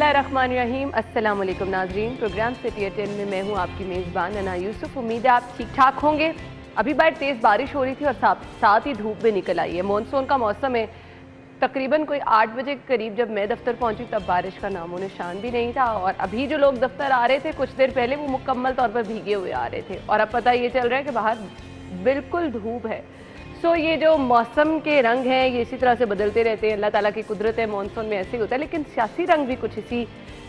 बिस्मिल्लाहिर्रहमानिर्रहीम। अस्सलाम वालेकुम नाज़रीन। प्रोग्राम सिटी एट 10 में मैं हूँ आपकी मेज़बान अना यूसुफ। उम्मीद है आप ठीक ठाक होंगे। अभी बाहर तेज़ बारिश हो रही थी और साथ ही धूप भी निकल आई है। मानसून का मौसम है। तकरीबन कोई 8 बजे के करीब जब मैं दफ्तर पहुंची तब बारिश का नामो निशान भी नहीं था, और अभी जो लोग दफ्तर आ रहे थे कुछ देर पहले वो मुकम्मल तौर पर भीगे हुए आ रहे थे, और अब पता ये चल रहा है कि बाहर बिल्कुल धूप है। सो ये जो मौसम के रंग हैं ये इसी तरह से बदलते रहते हैं। अल्लाह ताला की कुदरत है, मानसून में ऐसे ही होता है, लेकिन सियासी रंग भी कुछ इसी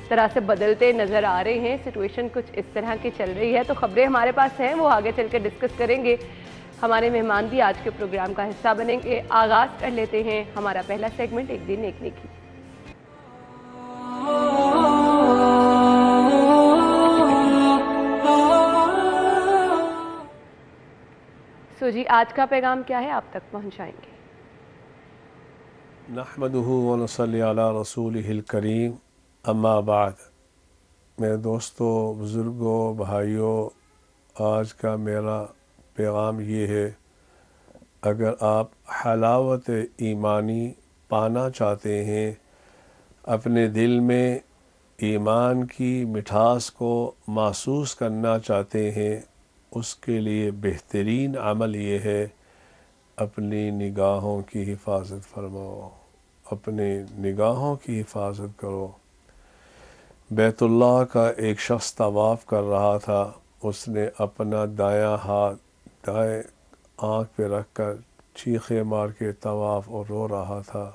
तरह से बदलते नज़र आ रहे हैं। सिचुएशन कुछ इस तरह की चल रही है। तो खबरें हमारे पास हैं, वो आगे चल कर डिस्कस करेंगे। हमारे मेहमान भी आज के प्रोग्राम का हिस्सा बनेंगे। आगाज़ कर लेते हैं हमारा पहला सेगमेंट, एक दिन एक नेकी। सो जी, आज का पैगाम क्या है, आप तक पहुंचाएंगे। नहमदुहु व नसल्ली अला रसूलिहिल करीम, अम्मा बाद। मेरे दोस्तों, बुज़ुर्गों, भाइयों, आज का मेरा पैगाम ये है, अगर आप हलावत ईमानी पाना चाहते हैं, अपने दिल में ईमान की मिठास को महसूस करना चाहते हैं, उसके लिए बेहतरीन अमल ये है, अपनी निगाहों की हिफाजत फरमाओ, अपने निगाहों की हिफाजत करो। बैतुल्लाह का एक शख्स तवाफ़ कर रहा था। उसने अपना दायां हाथ दाएं आँख पे रख कर चीखे मार के तवाफ़ और रो रहा था।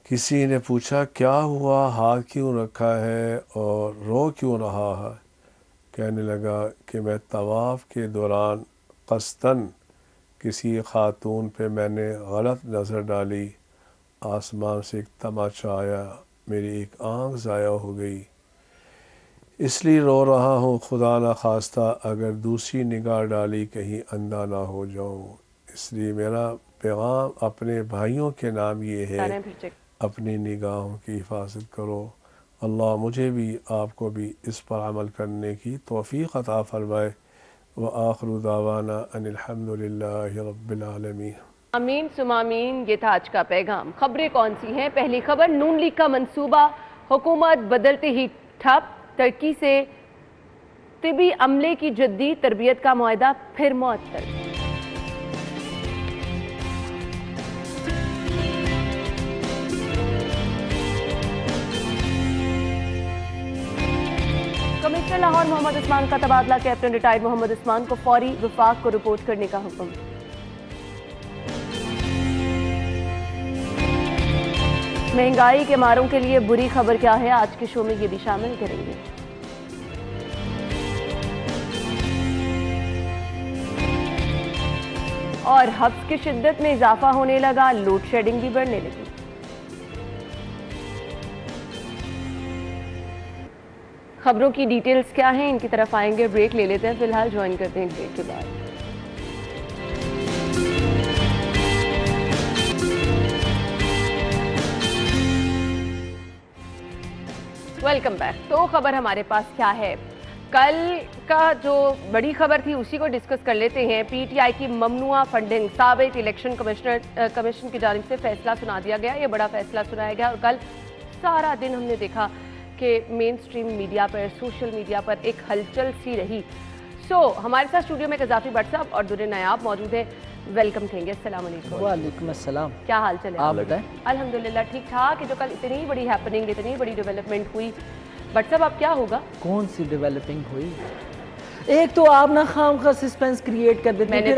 किसी ने पूछा, क्या हुआ, हाथ क्यों रखा है और रो क्यों रहा है? कहने लगा कि मैं तवाफ़ के दौरान क़स्दन किसी ख़ातून पे मैंने गलत नज़र डाली, आसमान से एक तमाचा आया, मेरी एक आँख ज़ाया हो गई, इसलिए रो रहा हूँ। खुदा न खास्ता अगर दूसरी निगाह डाली कहीं अंधा ना हो जाऊँ। इसलिए मेरा पैगाम अपने भाइयों के नाम ये है, अपनी निगाहों की हिफाजत करो। अल्लाह मुझे भी आपको भी इस पर अमल करने की तौफ़ीक़ अता फ़रमाए। व आखिरु दावाना अनिल हम्दुलिल्लाहि रब्बिल आलमीन। आमीन सुमा आमीन। ये था आज का पैगाम। खबरें कौन सी हैं? पहली खबर, नून लीग का मंसूबा हुकूमत बदलते ही ठप। तुर्की से तिबी अमले की जद्दी तरबियत का मुआहदा फिर मुअत्तल। कमिश्नर लाहौर मोहम्मद उस्मान का तबादला। कैप्टन रिटायर्ड मोहम्मद उस्मान को फौरी वफाक को रिपोर्ट करने का हुक्म। महंगाई के मारों के लिए बुरी खबर क्या है, आज के शो में ये भी शामिल करेंगे। और हब्स की शिद्दत में इजाफा होने लगा, लोड शेडिंग भी बढ़ने लगी। खबरों की डिटेल्स क्या हैं, इनकी तरफ आएंगे, ब्रेक ले लेते हैं। फिलहाल ज्वाइन करते हैं ब्रेक के बाद। Welcome back. तो खबर हमारे पास क्या है, कल का जो बड़ी खबर थी उसी को डिस्कस कर लेते हैं। पीटीआई की ममनुआ फंडिंग, साबिक इलेक्शन कमीशन की जानिब से फैसला सुना दिया गया। ये बड़ा फैसला सुनाया गया, और कल सारा दिन हमने देखा कि मेन स्ट्रीम मीडिया पर, सोशल मीडिया पर एक हलचल सी रही। हमारे साथ स्टूडियो में कज़ाफ़ी भट्ट साहब और दुर्रे नायाब मौजूद है। वेलकम कहेंगे। अस्सलाम वालेकुम। वालेकुम अस्सलाम। क्या हाल चल है? आप बताएं। अल्हम्दुलिल्लाह ठीक ठाक। जो कल इतनी बड़ी हैपनिंग, इतनी बड़ी डेवलपमेंट हुई, भट्ट साहब अब क्या होगा? कौन सी डेवलपिंग हुई? एक तो आप ना खामखा सस्पेंस क्रिएट कर देते हैं, फिर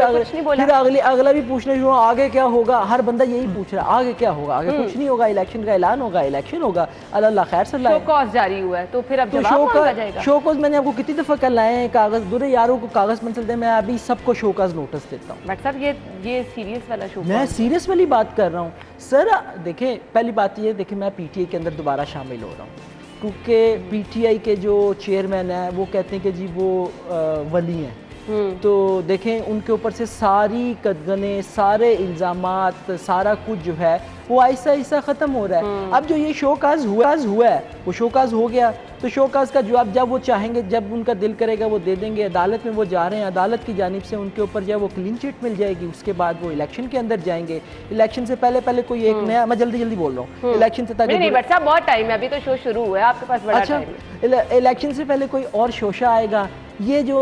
अगला भी पूछना शुरू, आगे क्या होगा। हर बंदा यही पूछ रहा है, आगे क्या होगा, आगे कुछ नहीं होगा, इलेक्शन का ऐलान होगा, इलेक्शन होगा, अल्लाह खैर सल्ला। शोकॉज जारी हुआ है, तो फिर अब जवाब मांगा जाएगा। शोकॉज मैंने आपको कितनी दफा कल लाए हैं, कागज बुरे यारों को कागज पेंसिल दे। मैं अभी सबको शोकॉज नोटिस देता हूँ। भट्ट साहब ये सीरियस वाला शो, मैं सीरियस वाली बात कर रहा हूँ सर। देखें, पहली बात ये, देखें मैं पीटीआई के अंदर दोबारा शामिल हो रहा हूँ, क्योंकि पीटीआई के जो चेयरमैन हैं वो कहते हैं कि जी वो वली हैं। तो देखें उनके ऊपर से सारी कदगने, सारे इल्ज़ामात, सारा कुछ जो है वो आहिस्ता आहिस्ता ख़त्म हो रहा है। अब जो ये शोकाज हुआ है वो शोकाज हो गया, तो शोकाज का जवाब जब वो चाहेंगे, जब उनका दिल करेगा वो दे देंगे। अदालत में वो जा रहे हैं, अदालत की जानिब से उनके ऊपर जो है वो क्लीन चिट मिल जाएगी, उसके बाद वो इलेक्शन के अंदर जाएंगे। इलेक्शन से पहले पहले कोई एक नया, मैं जल्दी जल्दी बोल रहा हूँ, इलेक्शन से ताकि नहीं बट साहब बहुत टाइम है, अभी तो शो शुरू हुआ है, आपके पास बड़ा अच्छा टाइम है। इलेक्शन से पहले कोई और शोशा आएगा। ये जो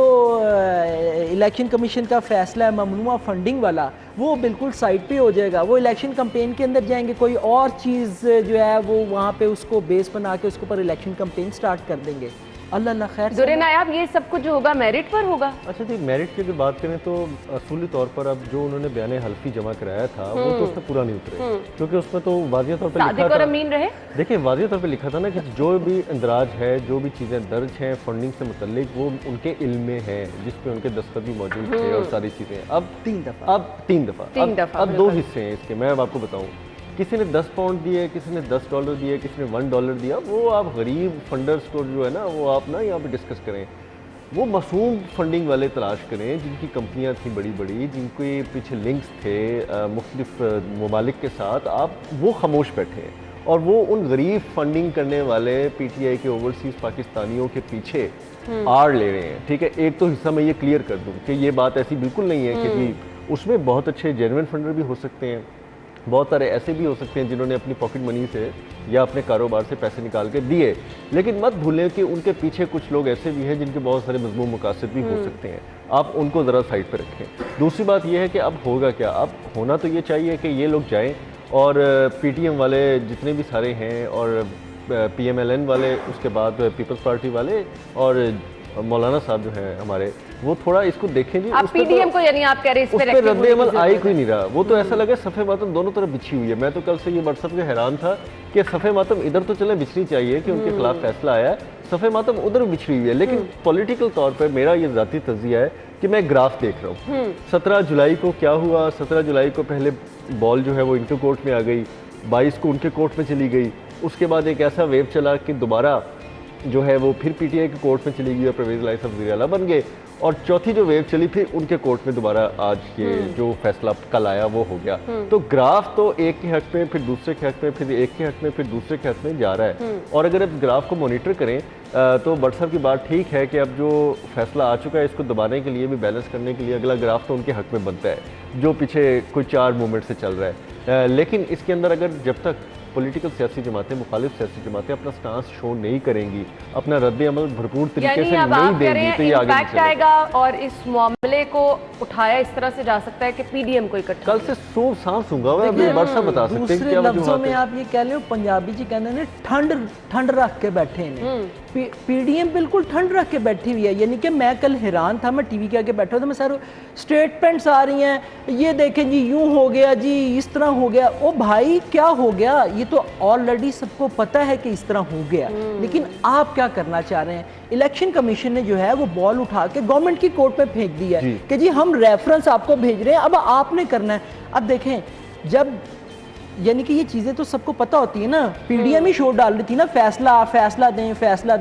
इलेक्शन कमीशन का फैसला है ममनुआ फंडिंग वाला, वो बिल्कुल साइड पे हो जाएगा। वो इलेक्शन कैंपेन के अंदर जाएंगे, कोई और चीज़ जो है वो वहाँ पे उसको बेस बना के उसके ऊपर इलेक्शन कैंपेन स्टार्ट कर देंगे। अल्लाह अल्लाह खैर। दुर्रे नायाब, ये सब कुछ जो होगा मेरिट पर होगा? अच्छा जी, मेरिट की अगर बात करें तो असूली तौर पर अब जो उन्होंने बयान हल्फी जमा कराया था वो तो उसमें पूरा नहीं उतरे, क्योंकि उसमें तो वाज़िह तौर पर लिखा था, अमीन रहे, देखिए वाज़िह तौर पर लिखा था ना कि जो भी इंदराज है, जो भी चीज़ें दर्ज हैं फंडिंग से मुतल्लिक, वो उनके इल्म में है, जिसपे उनके दस्तखत भी मौजूद थे और सारी चीज़ें। अब तीन दफ़ा अब दो हिस्से हैं इसके, मैं अब आपको बताऊँ। किसी ने 10 पाउंड दिए, किसी ने $10 दिए, किसी ने $1 दिया। वो आप गरीब फंडर्स को जो है ना वो आप ना यहाँ पे डिस्कस करें, वो मासूम फंडिंग वाले तलाश करें जिनकी कंपनियाँ थी बड़ी बड़ी, जिनके पीछे लिंक्स थे मुख्तलिफ ममालिक के साथ, आप वो खामोश बैठे हैं और वो उन गरीब फंडिंग करने वाले PTI के ओवरसीज़ पाकिस्तानियों के पीछे आड़ ले रहे हैं। ठीक है, एक तो हिस्सा मैं ये क्लियर कर दूँ कि ये बात ऐसी बिल्कुल नहीं है कि उसमें बहुत अच्छे जेन्युइन फंडर भी हो सकते हैं, बहुत सारे ऐसे भी हो सकते हैं जिन्होंने अपनी पॉकेट मनी से या अपने कारोबार से पैसे निकाल के दिए। लेकिन मत भूलें कि उनके पीछे कुछ लोग ऐसे भी हैं जिनके बहुत सारे मज़मूम मकासद भी हो सकते हैं, आप उनको ज़रा साइड पर रखें। दूसरी बात यह है कि अब होगा क्या, अब होना तो ये चाहिए कि ये लोग जाएं और PTM वाले जितने भी सारे हैं और PMLN वाले, उसके बाद पीपल्स पार्टी वाले और मौलाना साहब जो हैं हमारे, वो थोड़ा इसको देखें जी। आप PDM को यानी आप कह रहे हैं इस पे रद्द अमल आई कोई नहीं रहा, वो तो ऐसा लगा सफ़े मातम दोनों तरफ बिछी हुई है। मैं तो कल से ये व्हाट्सएप पे हैरान था कि सफ़े मातम इधर तो चले बिछनी चाहिए कि उनके खिलाफ फैसला आया है, सफ़े मातम उधर बिछड़ी हुई है। लेकिन पॉलिटिकल तौर पर मेरा ये ज़ाती तज़िया है कि मैं ग्राफ देख रहा हूँ। 17 जुलाई को क्या हुआ, 17 जुलाई को पहले बॉल जो है वो इनके कोर्ट में आ गई, 22 को उनके कोर्ट में चली गई, उसके बाद एक ऐसा वेव चला कि दोबारा जो है वो फिर PTI के कोर्ट में चली गई और परवेज़ इलाही साहब वज़ीर आला बन गए, और चौथी जो वेव चली फिर उनके कोर्ट में दोबारा आज ये जो फैसला कल आया वो हो गया। तो ग्राफ तो एक के हक में, फिर दूसरे के हक में, फिर एक के हक में, फिर दूसरे के हक में जा रहा है। और अगर अब ग्राफ को मॉनिटर करें तो व्हाट्सएप की बात ठीक है कि अब जो फैसला आ चुका है इसको दबाने के लिए भी, बैलेंस करने के लिए अगला ग्राफ तो उनके हक में बनता है जो पीछे कोई 4 मूवमेंट से चल रहा है। लेकिन इसके अंदर अगर जब तक पॉलिटिकल सियासी जमातें, मुखालिफ सियासी जमातें अपना स्टांस शो नहीं करेंगी, अपना रद्द अमल भरपूर तरीके से नहीं देंगी, तो ये आगे नहीं चलेगा। आएगा और इस मामले को उठाया इस तरह से जा सकता है कि PDM को इकट्ठा कल से सूर सांस सूंगा हुआ है, वर्षा बता सकते हैं क्या लफ्जों में आप ये कह लो, पंजाबी जी कहते हैं ठंड रख के बैठे हैं। PDM बिल्कुल ठंड रख के बैठी हुई है। यानी कि मैं कल हैरान था, मैं टीवी के आगे बैठा था, मैं सारे स्टेटमेंट्स आ रही हैं, ये देखें जी यूं हो गया जी, इस तरह हो गया। ओ भाई क्या हो गया, ये तो ऑलरेडी सबको पता है कि इस तरह हो गया। लेकिन आप क्या करना चाह रहे हैं? इलेक्शन कमीशन ने जो है वो बॉल उठा के गवर्नमेंट की कोर्ट में फेंक दी है कि जी हम रेफरेंस आपको भेज रहे हैं, अब आपने करना है। अब देखें, जब यानी कि ये चीज़ें तो सबको पता होती है ना, PDM ही शोर डाल रही थी ना, फैसला दें, फैसला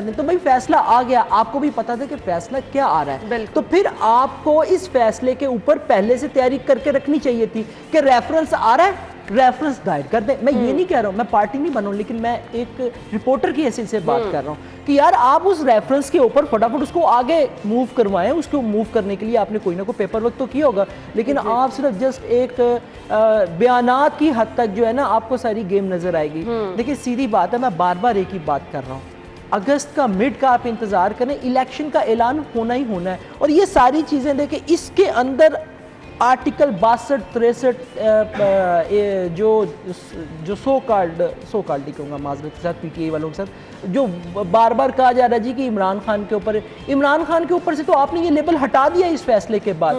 दें। तो भाई फैसला आ गया, आपको भी पता था कि फैसला क्या आ रहा है, तो फिर आपको इस फैसले के ऊपर पहले से तैयारी करके रखनी चाहिए थी कि रेफरेंस आ रहा है, रेफरेंस दायर कर दें। मैं ये नहीं कह रहा हूँ, मैं पार्टी नहीं बनूँ, लेकिन मैं एक रिपोर्टर की हैसियत से बात कर रहा हूँ कि यार आप उस रेफरेंस के ऊपर फटाफट उसको आगे मूव करवाएं। उसको मूव करने के लिए आपने कोई ना कोई पेपर वर्क तो किया होगा, लेकिन आप सिर्फ जस्ट एक बयानात की हद तक जो है ना आपको सारी गेम नजर आएगी। देखिए सीधी बात है, मैं बार बार एक ही बात कर रहा हूँ, अगस्त का मिड का आप इंतजार करें, इलेक्शन का ऐलान होना ही होना है। और ये सारी चीजें देखें, इसके अंदर आर्टिकल 62-63 जो सो कॉल्ड ही कहूँगा माजरत के साथ, PTI वालों के साथ जो बार बार कहा जा रहा है जी कि इमरान खान के ऊपर से तो आपने ये लेबल हटा दिया इस फैसले के बाद।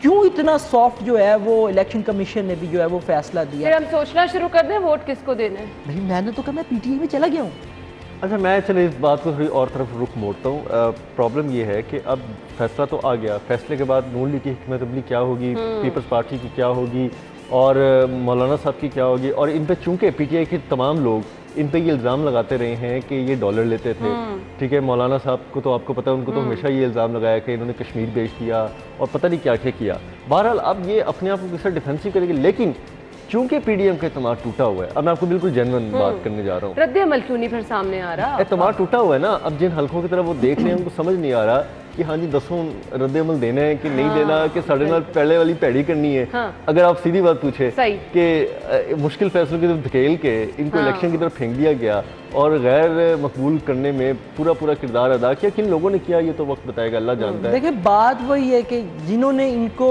क्यों इतना सॉफ्ट जो है वो इलेक्शन कमीशन ने भी जो है वो फैसला दिया? फिर हम सोचना शुरू कर दें वोट किसको देना है। भाई मैंने तो कहा मैं PTI में चला गया हूँ। अच्छा, मैं चले इस बात को थोड़ी और तरफ रुख मोड़ता हूँ। प्रॉब्लम ये है कि अब फैसला तो आ गया, फैसले के बाद नून लीग की हिकमत अमली क्या होगी, पीपल्स पार्टी की क्या होगी और मौलाना साहब की क्या होगी। और इन पे चूंकि PTI के तमाम लोग इन पे ये इल्ज़ाम लगाते रहे हैं कि ये डॉलर लेते थे, ठीक है, मौलाना साहब को तो आपको पता है, उनको तो हमेशा ये इल्ज़ाम लगाया कि इन्होंने कश्मीर बेच दिया और पता नहीं क्या क्या किया। बहरहाल अब ये अपने आप को किस डिफेंसिव करेंगे, लेकिन चूंकि पीडीएम का एतमाद टूटा हुआ है, अब मैं आपको बिल्कुल जेन्युइन बात करने जा रहा हूँ, रद्द अमल क्यों नहीं फिर सामने आ रहा? एतमाद टूटा हुआ है ना। अब जिन हलकों की तरफ वो देख रहे हैं उनको समझ नहीं आ रहा कि हाँ जी दसों रद्द अमल देना है कि नहीं देना, कि साढ़े नाल पहले वाली पैड़ी करनी है। अगर आप सीधी बात पूछे कि मुश्किल फैसलों की तरफ धकेल के इनको इलेक्शन की तरफ फेंक दिया गया और गैर मकबूल करने में पूरा पूरा किरदार अदा किया, किन लोगों ने किया ये तो वक्त बताएगा, अल्लाह जानता है। देखिए बात वही है कि जिन्होंने इनको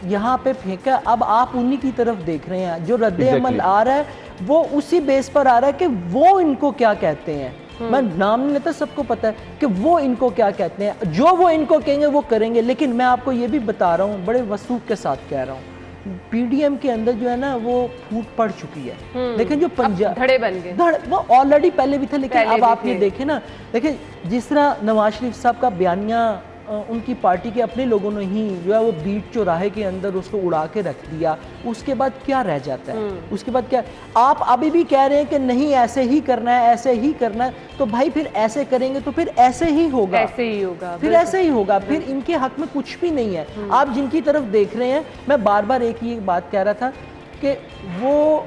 यहाँ पे फेंका, अब आप उन्हीं की तरफ देख रहे हैं। जो रद्द अमल आ रहा है वो उसी बेस पर आ रहा है कि वो इनको क्या कहते हैं। मैं नाम नहीं लेता, सबको पता है कि वो इनको क्या कहते हैं। जो वो इनको कहेंगे वो करेंगे। लेकिन मैं आपको ये भी बता रहा हूँ, बड़े वसूख के साथ कह रहा हूँ, पीडीएम के अंदर जो है ना वो फूट पड़ चुकी है। देखें जो पंजाब धड़े बन गए, वो ऑलरेडी पहले भी था, लेकिन अब आप ये देखें ना, देखें जिस तरह नवाज शरीफ साहब का बयानिया उनकी पार्टी के अपने लोगों ने ही जो है वो बीट चौराहे के अंदर उसको उड़ा के रख दिया, उसके बाद क्या रह जाता है? उसके बाद क्या आप अभी भी कह रहे हैं कि नहीं ऐसे ही करना है, ऐसे ही करना है, तो भाई फिर ऐसे करेंगे तो फिर ऐसे ही होगा, ऐसे ही होगा, फिर ऐसे ही होगा, फिर इनके हक में कुछ भी नहीं है। आप जिनकी तरफ देख रहे हैं, मैं बार बार एक ही बात कह रहा था कि वो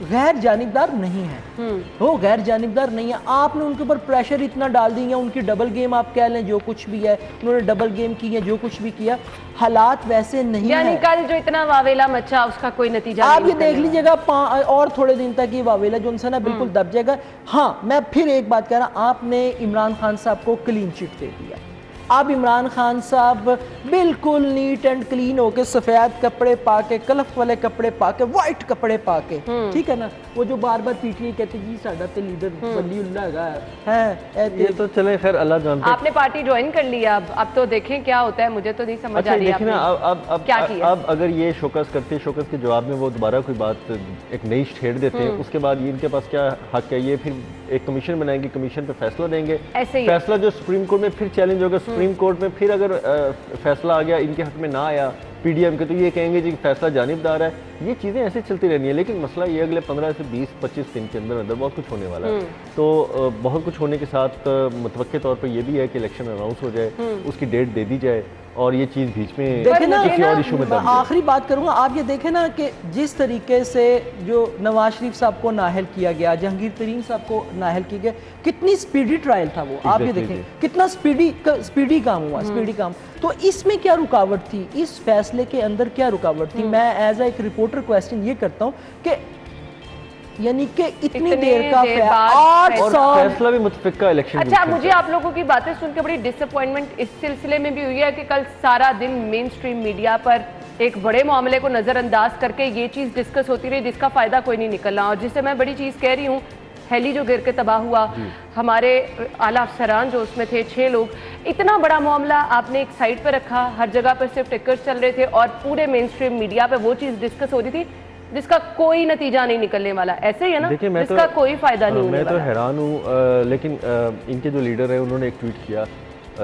गैर जानिबदार नहीं है, वो गैर जानिबदार नहीं है। आपने उनके ऊपर प्रेशर इतना डाल दिया, उनकी डबल गेम आप कह लें, जो कुछ भी है उन्होंने डबल गेम की है, जो कुछ भी किया, हालात वैसे नहीं यानी है। कल जो इतना वावेला मचा उसका कोई नतीजा आप ये देख लीजिएगा, और थोड़े दिन तक ये वावेला जो उनसे ना बिल्कुल दब जाएगा। हाँ, मैं फिर एक बात कह रहा, आपने इमरान खान साहब को क्लीन चिट दे दिया। अब इमरान खान साहब बिल्कुल नीट एंड क्लीन होके सफेद कपड़े पाके, कलफ वाले कपड़े पाके, वाइट कपड़े पाके, ठीक है ना, वो जो बार बार पीटीआई कहते जी साडा ते लीडर वलीउल्लाह है, ये तो चले खैर अल्लाह जानता है। आपने पार्टी ज्वाइन कर लिया, अब तो देखें क्या होता है, मुझे तो नहीं समझ आ रही है अब क्या किया। अब अगर ये शोकस करते, शोकस के जवाब में वो दोबारा कोई बात एक नई छेड़ देते हैं, उसके बाद ये इनके पास क्या हक है, ये फिर एक कमीशन बनाएंगे, कमीशन पे फैसला देंगे, फैसला जो सुप्रीम कोर्ट में फिर चैलेंज होगा, सुप्रीम कोर्ट में फिर अगर फैसला आ गया इनके हक में ना आया पीडीएम के, तो ये कहेंगे जी फैसला जानिबदार है। ये चीज़ें ऐसे चलती रहनी है। लेकिन मसला ये अगले 15 से 20-25 दिन के अंदर अंदर बहुत कुछ होने वाला है। तो बहुत कुछ होने के साथ मुतवक्के तौर पर यह भी है कि इलेक्शन अनाउंस हो जाए, उसकी डेट दे दी जाए और ये चीज़ बीच में किसी और इशू में आखिरी बात करूंगा। आप ये देखें ना कि जिस तरीके से जो नवाज शरीफ साहब को नाअहल किया गया, जहांगीर तरीन साहब को नाअहल किया गया, कितनी स्पीडी ट्रायल था वो। आप ये देखें कितना स्पीडी काम हुआ, स्पीडी काम। तो इसमें क्या रुकावट थी, इस फैसले के अंदर क्या रुकावट थी? मैं एज ए एक रिपोर्टर क्वेश्चन ये करता हूँ कि यानी कि इतनी देर का 8 साल फैसला भी मुतफिका इलेक्शन। अच्छा, मुझे आप लोगों की बातें सुन के बड़ी डिसअपॉइंटमेंट इस सिलसिले में भी हुई है कि कल सारा दिन मेन स्ट्रीम मीडिया पर एक बड़े मामले को नजरअंदाज करके ये चीज डिस्कस होती रही जिसका फायदा कोई नहीं निकलना। और जिससे मैं बड़ी चीज कह रही हूँ, हेली जो गिर के तबाह हुआ, हमारे आला अफसरान जो उसमें थे 6 लोग, इतना बड़ा मामला आपने एक साइड पर रखा, हर जगह पर सिर्फ टिकर्स चल रहे थे और पूरे मेन स्ट्रीम मीडिया पे वो चीज डिस्कस हो रही थी जिसका कोई नतीजा नहीं निकलने वाला। ऐसे ही है ना, जिसका कोई फायदा नहीं होने वाला। मैं तो हैरान हूँ, लेकिन इनके जो लीडर है उन्होंने एक ट्वीट किया,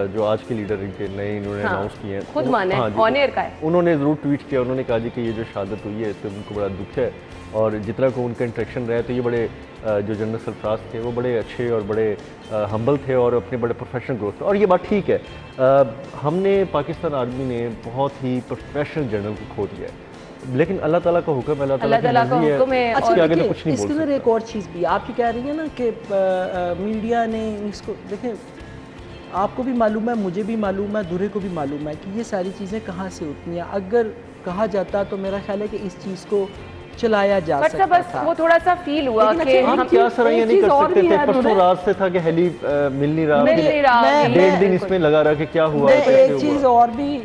जो आज के लीडर इनके नए इन्होंने अनाउंस किए हैं, खुद माने ऑन एयर का है, उन्होंने ज़रूर ट्वीट किया। उन्होंने कहा जी कि ये जो शहादत हुई है इससे उनको बड़ा दुख है और जितना को उनका इंटरेक्शन रहा है तो ये बड़े जो जनरल सरफराज थे वो बड़े अच्छे और बड़े हम्बल थे और अपने बड़े प्रोफेशनल ग्रोथ थे। और ये बात ठीक है, हमने पाकिस्तान आर्मी ने बहुत ही प्रोफेशनल जनरल को खो दिया है, लेकिन अल्लाह ताला का हुक्म है, अल्लाह ताला का हुक्म है। अच्छा, आगे तो कुछ नहीं बोल सकते। एक और चीज़ भी आप ये कह रही है ना कि मीडिया ने इसको, देखें आपको भी मालूम है, मुझे भी मालूम है, दूरे को भी मालूम है कि ये सारी चीज़ें कहाँ से होती हैं। अगर कहा जाता तो मेरा ख्याल है कि इस चीज़ को चलाया जा सकता बस था। वो थोड़ा सा फील हुआ कि हम क्या सराहनीय नहीं कर सकते थे। परसों रात से था कि हेली मिल नहीं रहा, 1.5 दिन इसमें लगा रहा कि क्या हुआ। एक चीज़ और भी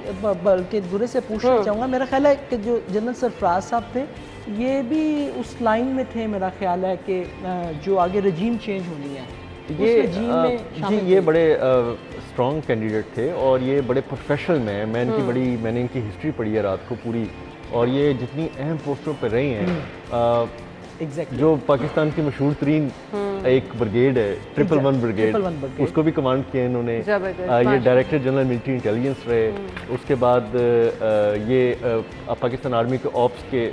बल्कि दूरे से पूछना चाहूँगा, मेरा ख्याल है कि जो जनरल सरफराज साहब थे ये भी उस लाइन में थे, मेरा ख्याल है कि जो आगे रजीम चेंज होनी है ये बड़े स्ट्रॉन्ग कैंडिडेट थे और ये बड़े प्रोफेशनल में मैंने इनकी हिस्ट्री पढ़ी है रात को पूरी, और ये जितनी अहम पोस्टों पर रही हैं, जो पाकिस्तान की मशहूर तरीन एक ब्रिगेड है 111 ब्रिगेड, उसको भी कमांड किया इन्होंने। ये डायरेक्टर जनरल मिलिट्री इंटेलिजेंस रहे, उसके बाद ये पाकिस्तान आर्मी के ऑप्स के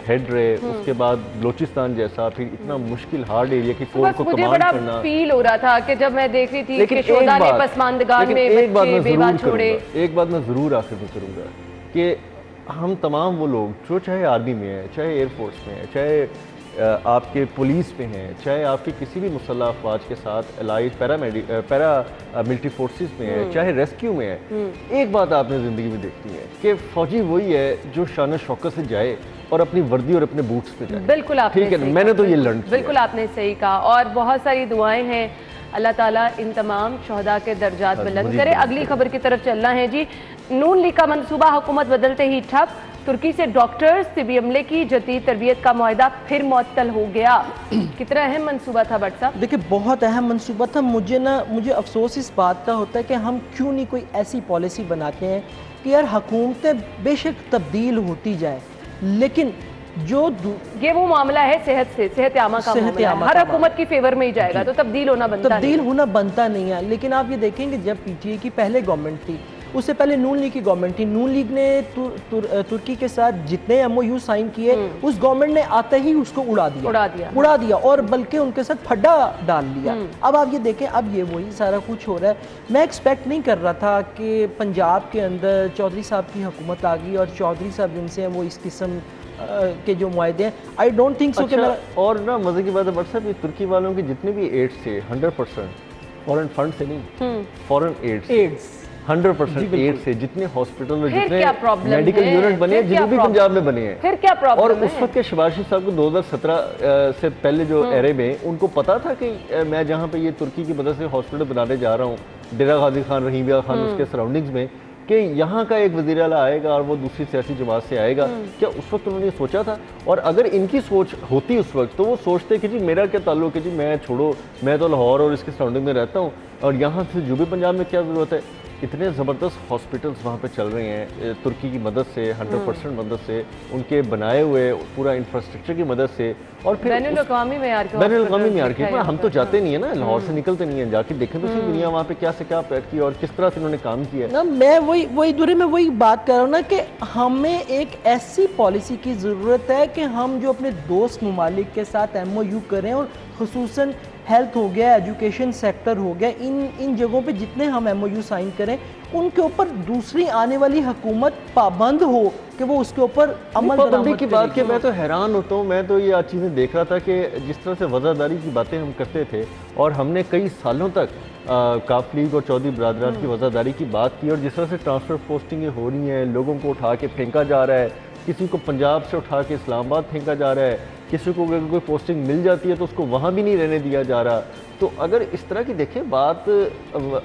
हेड रहे, उसके बाद बलोचिस्तान जैसा फिर इतना मुश्किल हार्ड एरिया की फोर्स को कमांड करना। फील हो रहा था कि जब मैं देख रही थी कि शोधा ने पसमानदगान में एक बात मैं मैं जरूर आखिर में करूंगा कि हम तमाम वो लोग जो चाहे आर्मी में है, चाहे एयरफोर्स में है, चाहे आपके पुलिस में हैं, चाहे आपके किसी भी मुसल्लह अफवाज के साथ अलाइड पैरा मिलिट्री फोर्सेस में है, चाहे रेस्क्यू में है, एक बात आपने ज़िंदगी में देखनी है कि फ़ौजी वही है जो शान शौकत से जाए और अपनी वर्दी और अपने बूट्स पे जाए। बिल्कुल आपने ठीक है, मैंने तो ये लर्न किया। बिल्कुल आपने सही कहा, और बहुत सारी दुआएं हैं, अल्लाह ताला इन तमाम शहदा के दर्जात बुलंद करे। अगली खबर की तरफ चलना है जी। नून लीग का मंसूबा हुकूमत बदलते ही ठप, तुर्की से डॉक्टर्स तिबी अमले की जदीद तरबियत का मुआहदा फिर मुअत्तल हो गया। कितना अहम मंसूबा था भट्ट साहब? देखिए बहुत अहम मंसूबा था। मुझे अफसोस इस बात का होता है कि हम क्यों नहीं कोई ऐसी पॉलिसी बनाते हैं कि यार हुकूमतें बेशक तब्दील होती जाए, लेकिन जो ये वो मामला है सेहत आमा का मामला है, हर हुकूमत की फेवर में ही जाएगा तो तब्दील होना बनता नहीं है। लेकिन आप ये देखेंगे जब पीटीआई की पहले गवर्नमेंट थी, उससे पहले नून लीग की गवर्नमेंट थी, नून लीग ने तुर्की के साथ जितने एमओयू साइन किए उस गवर्नमेंट ने आते ही उसको उड़ा दिया और बल्कि उनके साथ फड्डा डाल लिया। अब आप ये देखें, अब ये वही सारा कुछ हो रहा है। मैं एक्सपेक्ट नहीं कर रहा था कि पंजाब के अंदर चौधरी साहब की हुकूमत आ गई और चौधरी साहब जिनसे हैं वो इस किस्म के जो मुआहदे हैं, आई डोंट थिंक सो। और ना मजे की बात है व्हाट्सएप, ये तुर्की वालों के जितने भी एड्स थे 100% फॉरेन फंड से नहीं, फॉरेन एड्स 100% एड से जितने हॉस्पिटल और जितने मेडिकल यूनिट बने हैं जनूबी पंजाब में बने हैं। फिर क्या प्रॉब्लम और उस वक्त के शहबाज शरीफ साहब को 2017 से पहले जो एरे में उनको पता था कि मैं जहाँ पे ये तुर्की की मदद से हॉस्पिटल बनाने जा रहा हूँ, डेरा गाजी खान, रहीमिया खान, उसके सराउंडिंग्स में, कि यहाँ का एक वज़ीर आला आएगा और वो दूसरी सियासी जमात से आएगा। क्या उस वक्त उन्होंने सोचा था? और अगर इनकी सोच होती उस वक्त तो वो सोचते कि जी मेरा क्या ताल्लुक है जी, मैं छोड़ो, मैं तो लाहौर और इसके सराउंडिंग में रहता हूँ और यहाँ से जनूबी पंजाब में क्या ज़रूरत है। इतने ज़बरदस्त हॉस्पिटल्स वहाँ पे चल रहे हैं तुर्की की मदद से, 100% मदद से, उनके बनाए हुए पूरा इंफ्रास्ट्रक्चर की मदद से, और फिर बैनुल-अक़वामी मेयार के हम तो जाते नहीं है ना, लाहौर से निकलते नहीं है, जाके देखें तो सही दुनिया वहाँ पे क्या से क्या पैक की और किस तरह से उन्होंने काम किया ना। मैं वही दूरी में वही बात कर रहा हूँ ना कि हमें एक ऐसी पॉलिसी की ज़रूरत है कि हम जो अपने दोस्त ममालिक के साथ MOU करें, और खुसूसन हेल्थ हो गया, एजुकेशन सेक्टर हो गया, इन जगहों पे जितने हम MOU साइन करें उनके ऊपर दूसरी आने वाली हुकूमत पाबंद हो कि वो उसके ऊपर अमल पाबंदी की बात के। मैं तो हैरान होता हूँ, मैं तो ये चीज़ें देख रहा था कि जिस तरह से वज़ादारी की बातें हम करते थे और हमने कई सालों तक काफ लीग और चौधरी बरादरान की वज़ादारी की बात की, और जिस तरह से ट्रांसफ़र पोस्टिंगें हो रही हैं, लोगों को उठा के फेंका जा रहा है, किसी को पंजाब से उठा के इस्लामाबाद फेंका जा रहा है, किसी को अगर कोई पोस्टिंग मिल जाती है तो उसको वहाँ भी नहीं रहने दिया जा रहा। तो अगर इस तरह की देखें बात,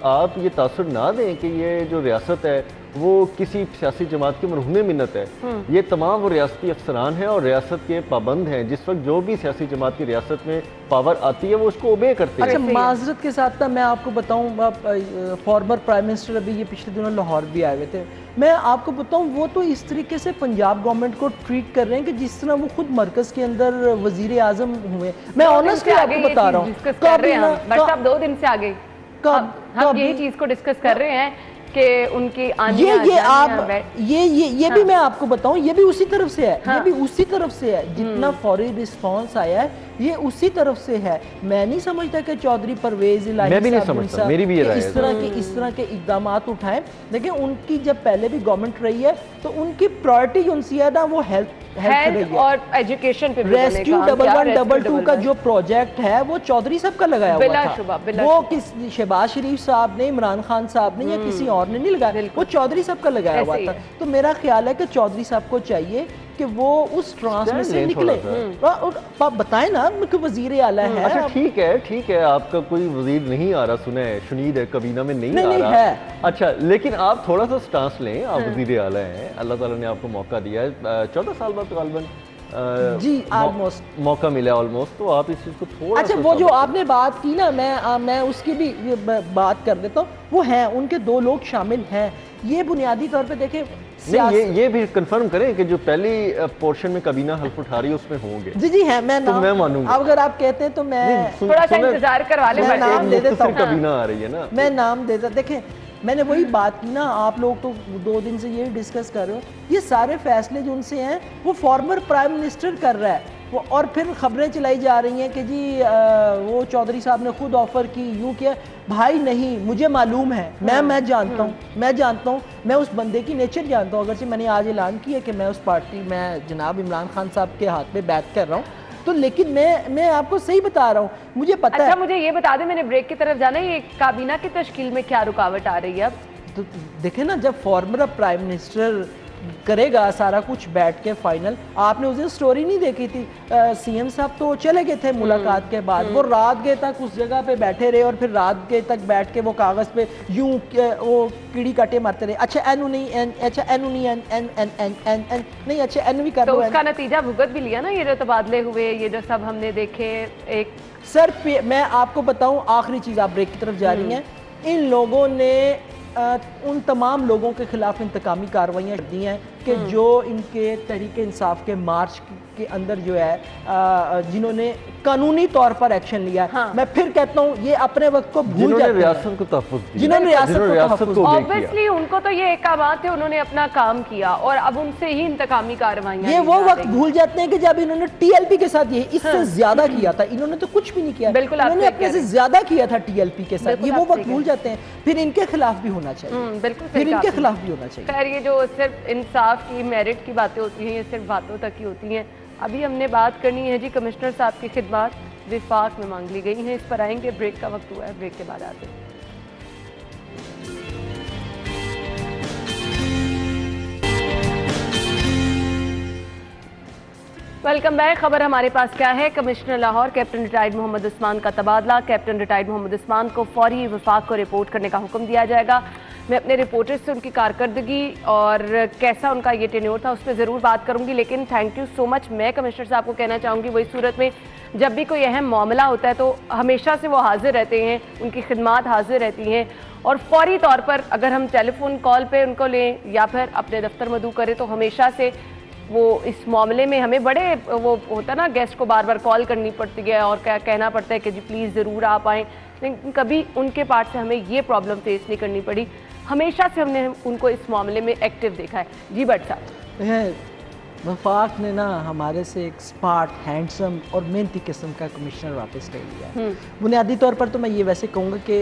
आप ये तासुर ना दें कि ये जो रियासत है वो किसी सियासी जमात की मरहूम मिन्नत है। ये तमाम वो रियासती अफसरान हैं और रियासत के पाबंद हैं। जिस वक्त जो भी सियासी जमात की रियासत में पावर आती है वो उसको ओबे करते हैं। अच्छा, माजरत के साथ ना मैं आपको बताऊं, फॉर्मर प्राइम मिनिस्टर अभी ये पिछले दिनों लाहौर भी आए हुए थे। मैं आपको बताऊं वो तो इस तरीके से पंजाब गवर्नमेंट को ट्रीट कर रहे हैं कि जिस तरह वो खुद मरकज के अंदर वजीर आजम हुए। मैं ऑनेस्टली आपको बता रहा हूँ, 2 दिन से आगे हम यही चीज को डिस्कस कर रहे हैं कि उनकी ये भी मैं आपको बताऊं, ये भी उसी तरफ से है, ये भी उसी तरफ से है। जितना फौरी रिस्पांस आया है ये उसी तरफ से है। मैं नहीं समझता कि चौधरी परवेज इलाही इस तरह के इकदाम उठाएं। देखिए उनकी जब पहले भी गवर्नमेंट रही है तो उनकी प्रायोरिटी जो है ना वो हेल्थ और एजुकेशन पे। रेस्क्यू 1122 का जो प्रोजेक्ट है वो चौधरी साहब का लगाया हुआ था, वो किस शहबाज शरीफ साहब ने, इमरान खान साहब ने या किसी और ने नहीं लगाया, वो चौधरी साहब का लगाया हुआ था। तो मेरा ख्याल है कि चौधरी साहब को चाहिए कि वो उस ट्रांस में से निकले और बताएं ना कि वजीर आला है। अच्छा ठीक है, आपका कोई वजीर नहीं आ रहा, सुना है शुनीद है कबीना में नहीं आ रहा है। अच्छा, लेकिन आप थोड़ा सा स्टांस लें, आप वजीर आला हैं, अल्लाह ताला ने आपको मौका दिया है, 14 साल बाद तकरीबन जी ऑलमोस्ट मौका मिला ऑलमोस्ट, तो आप इस चीज़ को थोड़ा। अच्छा, वो जो आपने बात की ना, मैं उसकी भी बात कर देता हूँ। वो हैं, उनके 2 लोग शामिल हैं। ये बुनियादी तौर पे देखें, ये भी कंफर्म करें कि जो पहली पोर्शन में कबीना हल्फ उठा रही है उसमें होंगे। जी है, मैं मानूंगा। अगर आप कहते हैं तो मैं थोड़ा सा इंतजार करवा लें, मैं नाम दे देता हूँ। कबीना आ रही है ना, मैं नाम देता। देखें मैंने वही बात की ना, आप लोग तो 2 दिन से यही डिस्कस कर रहे हो, ये सारे फैसले जो उनसे हैं वो फॉर्मर प्राइम मिनिस्टर कर रहा है, और फिर खबरें चलाई जा रही हैं कि जी वो चौधरी साहब ने खुद ऑफ़र की, यूँ किया। भाई नहीं, मुझे मालूम है, मैं जानता हूँ, मैं उस बंदे की नेचर जानता हूँ। अगर से मैंने आज ऐलान किया कि मैं उस पार्टी में जनाब इमरान खान साहब के हाथ पे बैत कर रहा हूँ, तो लेकिन मैं आपको सही बता रहा हूँ, मुझे पता है। अच्छा, मुझे ये बता दें, मैंने ब्रेक की तरफ जाना है, ये काबीना की तश्कील में क्या रुकावट आ रही है अब? तो देखें ना, जब फॉर्मर प्राइम मिनिस्टर करेगा सारा कुछ बैठ के फाइनल। आपने उस दिन स्टोरी नहीं देखी थी, सीएम साहब तो चले गए थे मुलाकात के बाद, वो रात गए तक उस जगह पे बैठे रहे और फिर रात गए तक बैठ के वो कागज पे यूं वो कीड़ी काटे मारते रहे। अच्छा एन नहीं एन, अच्छा एन नहीं एन एन एन एन एन एन नहीं, अच्छा एन भी कर तो लो। उसका नतीजा भुगत भी लिया ना, ये जो तबादले हुए, ये जो सब हमने देखे। एक सर मैं आपको बताऊं, आखिरी चीज, आप ब्रेक की तरफ जा रही हैं, इन लोगों ने उन तमाम लोगों के खिलाफ इंतकामी कार्रवाइयाँ दी हैं कि जो इनके तहरीक इंसाफ के मार्च के अंदर जो है जिन्होंने कानूनी तौर पर एक्शन लिया। हाँ। मैं फिर कहता हूँ ये अपने वक्त को भूल जाते हैं, रियासत को तहफ़्फ़ुज़ दिया, जिन्होंने रियासत को ऑब्वियसली उनको तो ये एक बात है, उन्होंने अपना काम किया और अब उनसे ही इंतकामी कार्रवाइयाँ। ये वो वक्त भूल जाते हैं कि जब इन्होंने टीएलपी के साथ ये इससे ज्यादा किया था। इन्होंने तो कुछ भी नहीं किया, बिल्कुल इन्होंने अपने से ज्यादा किया था टीएलपी के साथ। ये वो वक्त भूल जाते हैं, फिर इनके खिलाफ भी होना चाहिए, बिल्कुल फिर इनके खिलाफ भी होना चाहिए। खैर, ये जो सिर्फ इंसाफ की मेरिट की बातें होती हैं, ये सिर्फ बातों तक ही होती हैं। अभी हमने बात करनी है जी कमिश्नर साहब की खिदमत विफाक में मांग ली गई हैं, इस पर आएंगे। ब्रेक का वक्त हुआ है, ब्रेक के बाद आते हैं। Welcome back. खबर हमारे पास क्या है? Commissioner Lahore captain retired Mohammad Usman का तबादला। कैप्टन रिटायर्ड मोहम्मद उस्मान को फौरी विफाक को रिपोर्ट करने का हुक्म दिया जाएगा। मैं अपने रिपोर्टर से उनकी कारकर्दगी और कैसा उनका ये टेन्योर था उस पर ज़रूर बात करूंगी, लेकिन थैंक यू सो मच। मैं कमिश्नर साहब को कहना चाहूँगी, वही सूरत में जब भी कोई अहम मामला होता है तो हमेशा से वो हाजिर रहते हैं, उनकी खिदमत हाजिर रहती हैं और फौरी तौर पर अगर हम टेलीफोन कॉल पे उनको लें या फिर अपने दफ्तर मदू करें तो हमेशा से वो इस मामले में हमें बड़े वो होता है ना, गेस्ट को बार बार कॉल करनी पड़ती है और क्या कहना पड़ता है कि जी प्लीज़ ज़रूर आप आएँ, लेकिन कभी उनके पार्ट से हमें ये प्रॉब्लम फेस नहीं करनी पड़ी। हमेशा से हमने उनको इस मामले में एक्टिव देखा है। जी भट्ट साहब, वफाक ने ना हमारे से एक स्मार्ट, हैंडसम और मेहनती किस्म का कमिश्नर वापस ले लिया। बुनियादी तौर पर तो मैं ये वैसे कहूँगा कि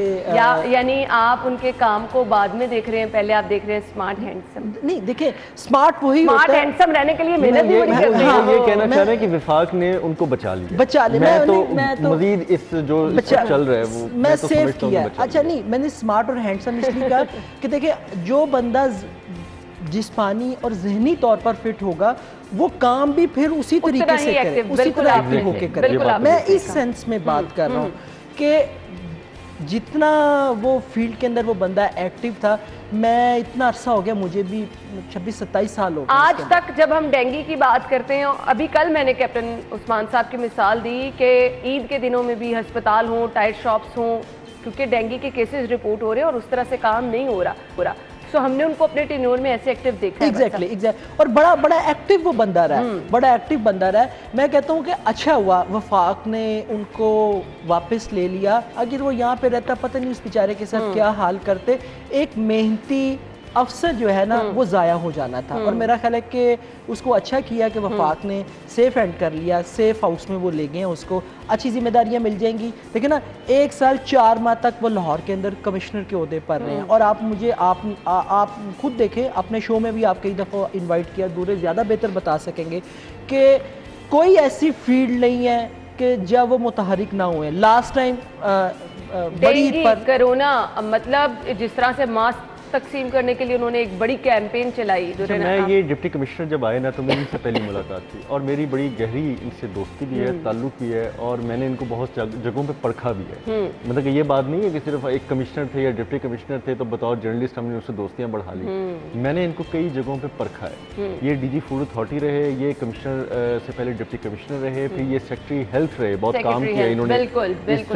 यानी आप उनके काम को बाद में देख रहे हैं, पहले आप देख रहे हैं स्मार्ट हैंडसम। नहीं, देखिए स्मार्ट वही स्मार्ट हैंडसम रहने के लिए मेहनत भी बड़ी करते हैं। ये कहना चाह रहे हैं कि विफाक ने उनको बचा लिया। मैं तो मजीद इस जो चल रहा है वो मैं सेव किया। अच्छा नहीं, मैंने स्मार्ट और हैंडसम इसलिए कहा कि देखिए जो बंदा जिस्मानी और जहनी तौर पर फिट होगा वो काम भी फिर उसी तरीके से करे, उसी तरह एक्टिव होके करे। मैं इस सेंस में बात कर रहा हूँ कि जितना वो फील्ड के अंदर वो बंदा एक्टिव था, मैं इतना अरसा हो गया, मुझे भी 26-27 साल हो गए आज तक। जब हम डेंगू की बात करते हैं, अभी कल मैंने कैप्टन उस्मान साहब की मिसाल दी कि ईद के दिनों में भी अस्पताल हों, टायर शॉप्स हों, क्योंकि डेंगू के केसेस रिपोर्ट हो रहे हैं और उस तरह से काम नहीं हो रहा पूरा। तो हमने उनको अपने टेन्योर में ऐसे एक्टिव देखा है। एग्जैक्टली और बड़ा एक्टिव वो बंदा रहा है, बड़ा एक्टिव बंदा रहा है। मैं कहता हूँ कि अच्छा हुआ वफाक ने उनको वापस ले लिया। अगर वो यहाँ पे रहता, पता नहीं उस बेचारे के साथ क्या हाल करते। एक मेहनती अफसर जो है ना वो ज़ाया हो जाना था और मेरा ख्याल है कि उसको अच्छा किया कि वफाक ने सेफ एंड कर लिया, सेफ हाउस में वो ले गए हैं, उसको अच्छी जिम्मेदारियां मिल जाएंगी। देखिए ना, 1 साल 4 माह तक वो लाहौर के अंदर कमिश्नर के ओहदे पर रहे हैं और आप मुझे आप खुद देखें, अपने शो में भी आप कई दफ़ा इन्वाइट किया, दूर ज़्यादा बेहतर बता सकेंगे कि कोई ऐसी फील्ड नहीं है कि जब वो मुतहरिक ना हुए। लास्ट टाइम बड़ी पर कोरोना, मतलब जिस तरह से मास्क तकसीम करने के लिए उन्होंने एक बड़ी कैंपेन चलाई। मैं ये डिप्टी कमिश्नर जब आए ना तो मेरी इनसे पहली मुलाकात थी और मेरी बड़ी गहरी इनसे दोस्ती भी है, ताल्लुक भी है और मैंने इनको बहुत जगहों पे परखा भी है। मतलब कि ये बात नहीं है कि सिर्फ एक कमिश्नर थे या डिप्टी कमिश्नर थे तो बतौर जर्नलिस्ट हमने उससे दोस्तियाँ बढ़ा ली। मैंने इनको कई जगहों पर परखा है। ये DG फूड अथॉरिटी रहे, ये कमिश्नर से पहले डिप्टी कमिश्नर रहे, फिर ये सेक्रेटरी हेल्थ रहे, बहुत काम किया इन्होंने इस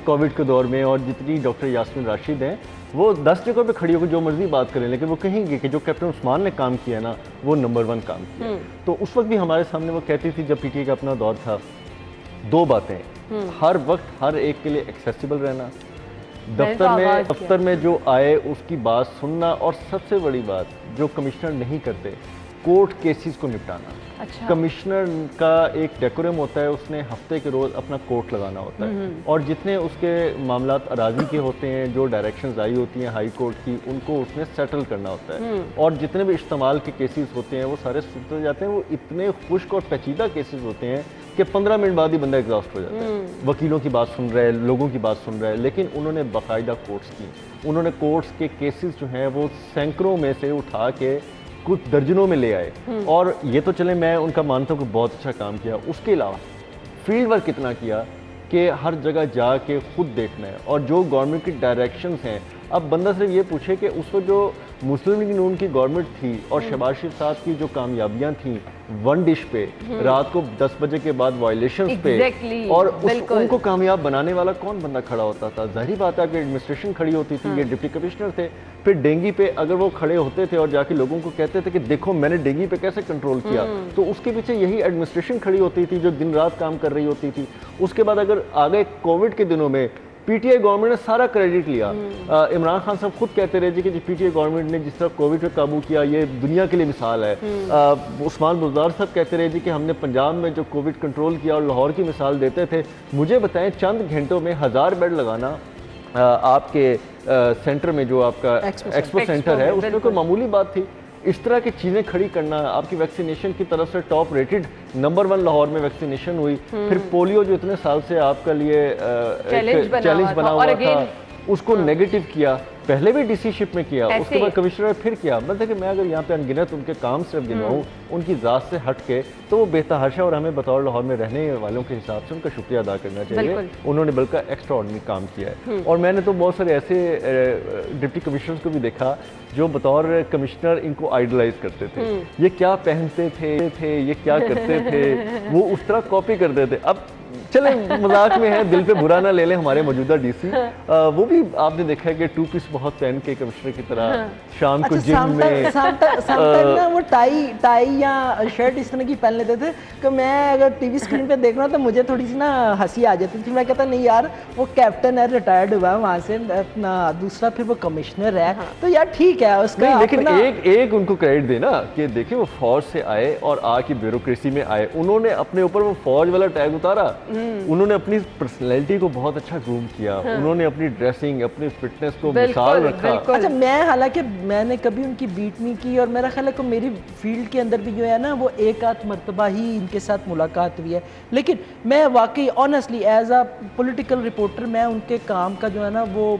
कोविड के दौर में। और जितनी डॉक्टर यास्मीन राशिद हैं वो 10 जगह पे खड़ी होकर जो मर्जी बात करें, लेकिन वो कहेंगे कि जो कैप्टन उस्मान ने काम किया ना वो नंबर 1 काम किया। तो उस वक्त भी हमारे सामने वो कहती थी, जब PTA का अपना दौर था, 2 बातें, हर वक्त हर एक के लिए एक्सेसिबल रहना, दफ्तर में जो आए उसकी बात सुनना, और सबसे बड़ी बात जो कमिश्नर नहीं करते, कोर्ट केसेस को निपटाना। अच्छा। कमिश्नर का एक डेकोरम होता है, उसने हफ्ते के रोज अपना कोर्ट लगाना होता है और जितने उसके मामलात अराजी के होते हैं, जो डायरेक्शंस आई होती हैं हाई कोर्ट की, उनको उसने सेटल करना होता है और जितने भी इस्तेमाल के केसेस होते हैं वो सारे सुलझते जाते हैं। वो इतने खुश्क और पेचीदा केसेस होते हैं कि 15 मिनट बाद ही बंदा एग्जॉस्ट हो जाता है। वकीलों की बात सुन रहा है, लोगों की बात सुन रहा है, लेकिन उन्होंने बाकायदा कोर्ट्स की, उन्होंने कोर्ट्स के केसेस जो हैं वो सैकड़ों में से उठा के कुछ दर्जनों में ले आए और ये तो चले मैं उनका मानता हूँ कि बहुत अच्छा काम किया। उसके अलावा फील्ड वर्क कितना किया कि हर जगह जाके खुद देखना है और जो गवर्नमेंट की डायरेक्शंस हैं, अब बंदा सिर्फ ये पूछे कि उस वक्त जो मुस्लिम लीग नून की गवर्नमेंट थी और शहबाज शरीफ साहब की जो कामयाबियां थी वन डिश पे, रात को 10 बजे के बाद वायलेशंस पे, और उनको कामयाब बनाने वाला कौन बंदा खड़ा होता था? जाहिर बात है कि एडमिनिस्ट्रेशन खड़ी होती थी, ये डिप्टी कमिश्नर थे। फिर डेंगी पे अगर वो खड़े होते थे और जाके लोगों को कहते थे कि देखो मैंने डेंगी पे कैसे कंट्रोल किया, तो उसके पीछे यही एडमिनिस्ट्रेशन खड़ी होती थी जो दिन रात काम कर रही होती थी। उसके बाद अगर आगे कोविड के दिनों में पीटीआई गवर्नमेंट ने सारा क्रेडिट लिया। इमरान खान साहब खुद कहते रहे जी कि पीटीआई गवर्नमेंट ने जिस तरह कोविड पे काबू किया ये दुनिया के लिए मिसाल है। उस्मान बुज़दार साहब कहते रहे जी कि हमने पंजाब में जो कोविड कंट्रोल किया और लाहौर की मिसाल देते थे। मुझे बताएं, चंद घंटों में 1000 बेड लगाना आपके सेंटर में जो आपका एक्सपो सेंटर है उसमें कोई मामूली बात थी। इस तरह की चीज़ें खड़ी करना, आपकी वैक्सीनेशन की तरफ से टॉप रेटेड नंबर 1 लाहौर में वैक्सीनेशन हुई। फिर पोलियो जो इतने साल से आपका लिए चैलेंज बना हुआ था, उसको नेगेटिव किया। पहले भी डीसी शिप में किया, उसके बाद कमिश्नर फिर किया। मतलब कि मैं अगर यहाँ पे अनगिनत उनके काम सिर्फ गिनवाऊँ उनकी ज़ात से हट के, तो वो बेतहाशा और हमें बतौर लाहौर में रहने वालों के हिसाब से उनका शुक्रिया अदा करना चाहिए। उन्होंने बल्कि एक्स्ट्रा ऑर्डिनरी काम किया है। और मैंने तो बहुत सारे ऐसे डिप्टी कमिश्नर्स को भी देखा जो बतौर कमिश्नर इनको आइडलाइज करते थे। ये क्या पहनते थे, ये क्या करते थे, वो उस तरह कॉपी करते थे। अब चले मजाक में है, दिल पे बुरा ना ले लें हमारे मौजूदा डीसी, वो भी आपने देखा है कि 2 पीस बहुत पहन के कमिश्नर की तरह शाम को जिम में ना वो टाई या शर्ट इस तरह की पहन लेते थे कि मैं अगर टीवी स्क्रीन पे देख रहा हूँ तो मुझे थोड़ी सी ना हंसी आ जाती थी। मैं कहता नहीं यार वो कैप्टन है, रिटायर्ड हुआ है वहाँ से, अपना दूसरा फिर वो कमिश्नर है, तो यार ठीक है उसका। लेकिन एक उनको क्रेडिट देना कि देखिए वो फौज से आए और आके ब्यूरोक्रेसी में आए, उन्होंने अपने ऊपर वो फौज वाला टैग उतारा, उन्होंने अपनी पर्सनैलिटी को बहुत अच्छा ग्रूम किया, उन्होंने अपनी ड्रेसिंग, अपनी फिटनेस को मिसाल रखा। अच्छा, मैं हालांकि मैंने कभी उनकी बीट नहीं की और मेरा ख्याल है कि मेरी फील्ड के अंदर भी जो है ना वो एक आध मरतबा ही इनके साथ मुलाकात हुई है, लेकिन मैं वाकई honestly as a political reporter मैं उनके काम का जो है ना वो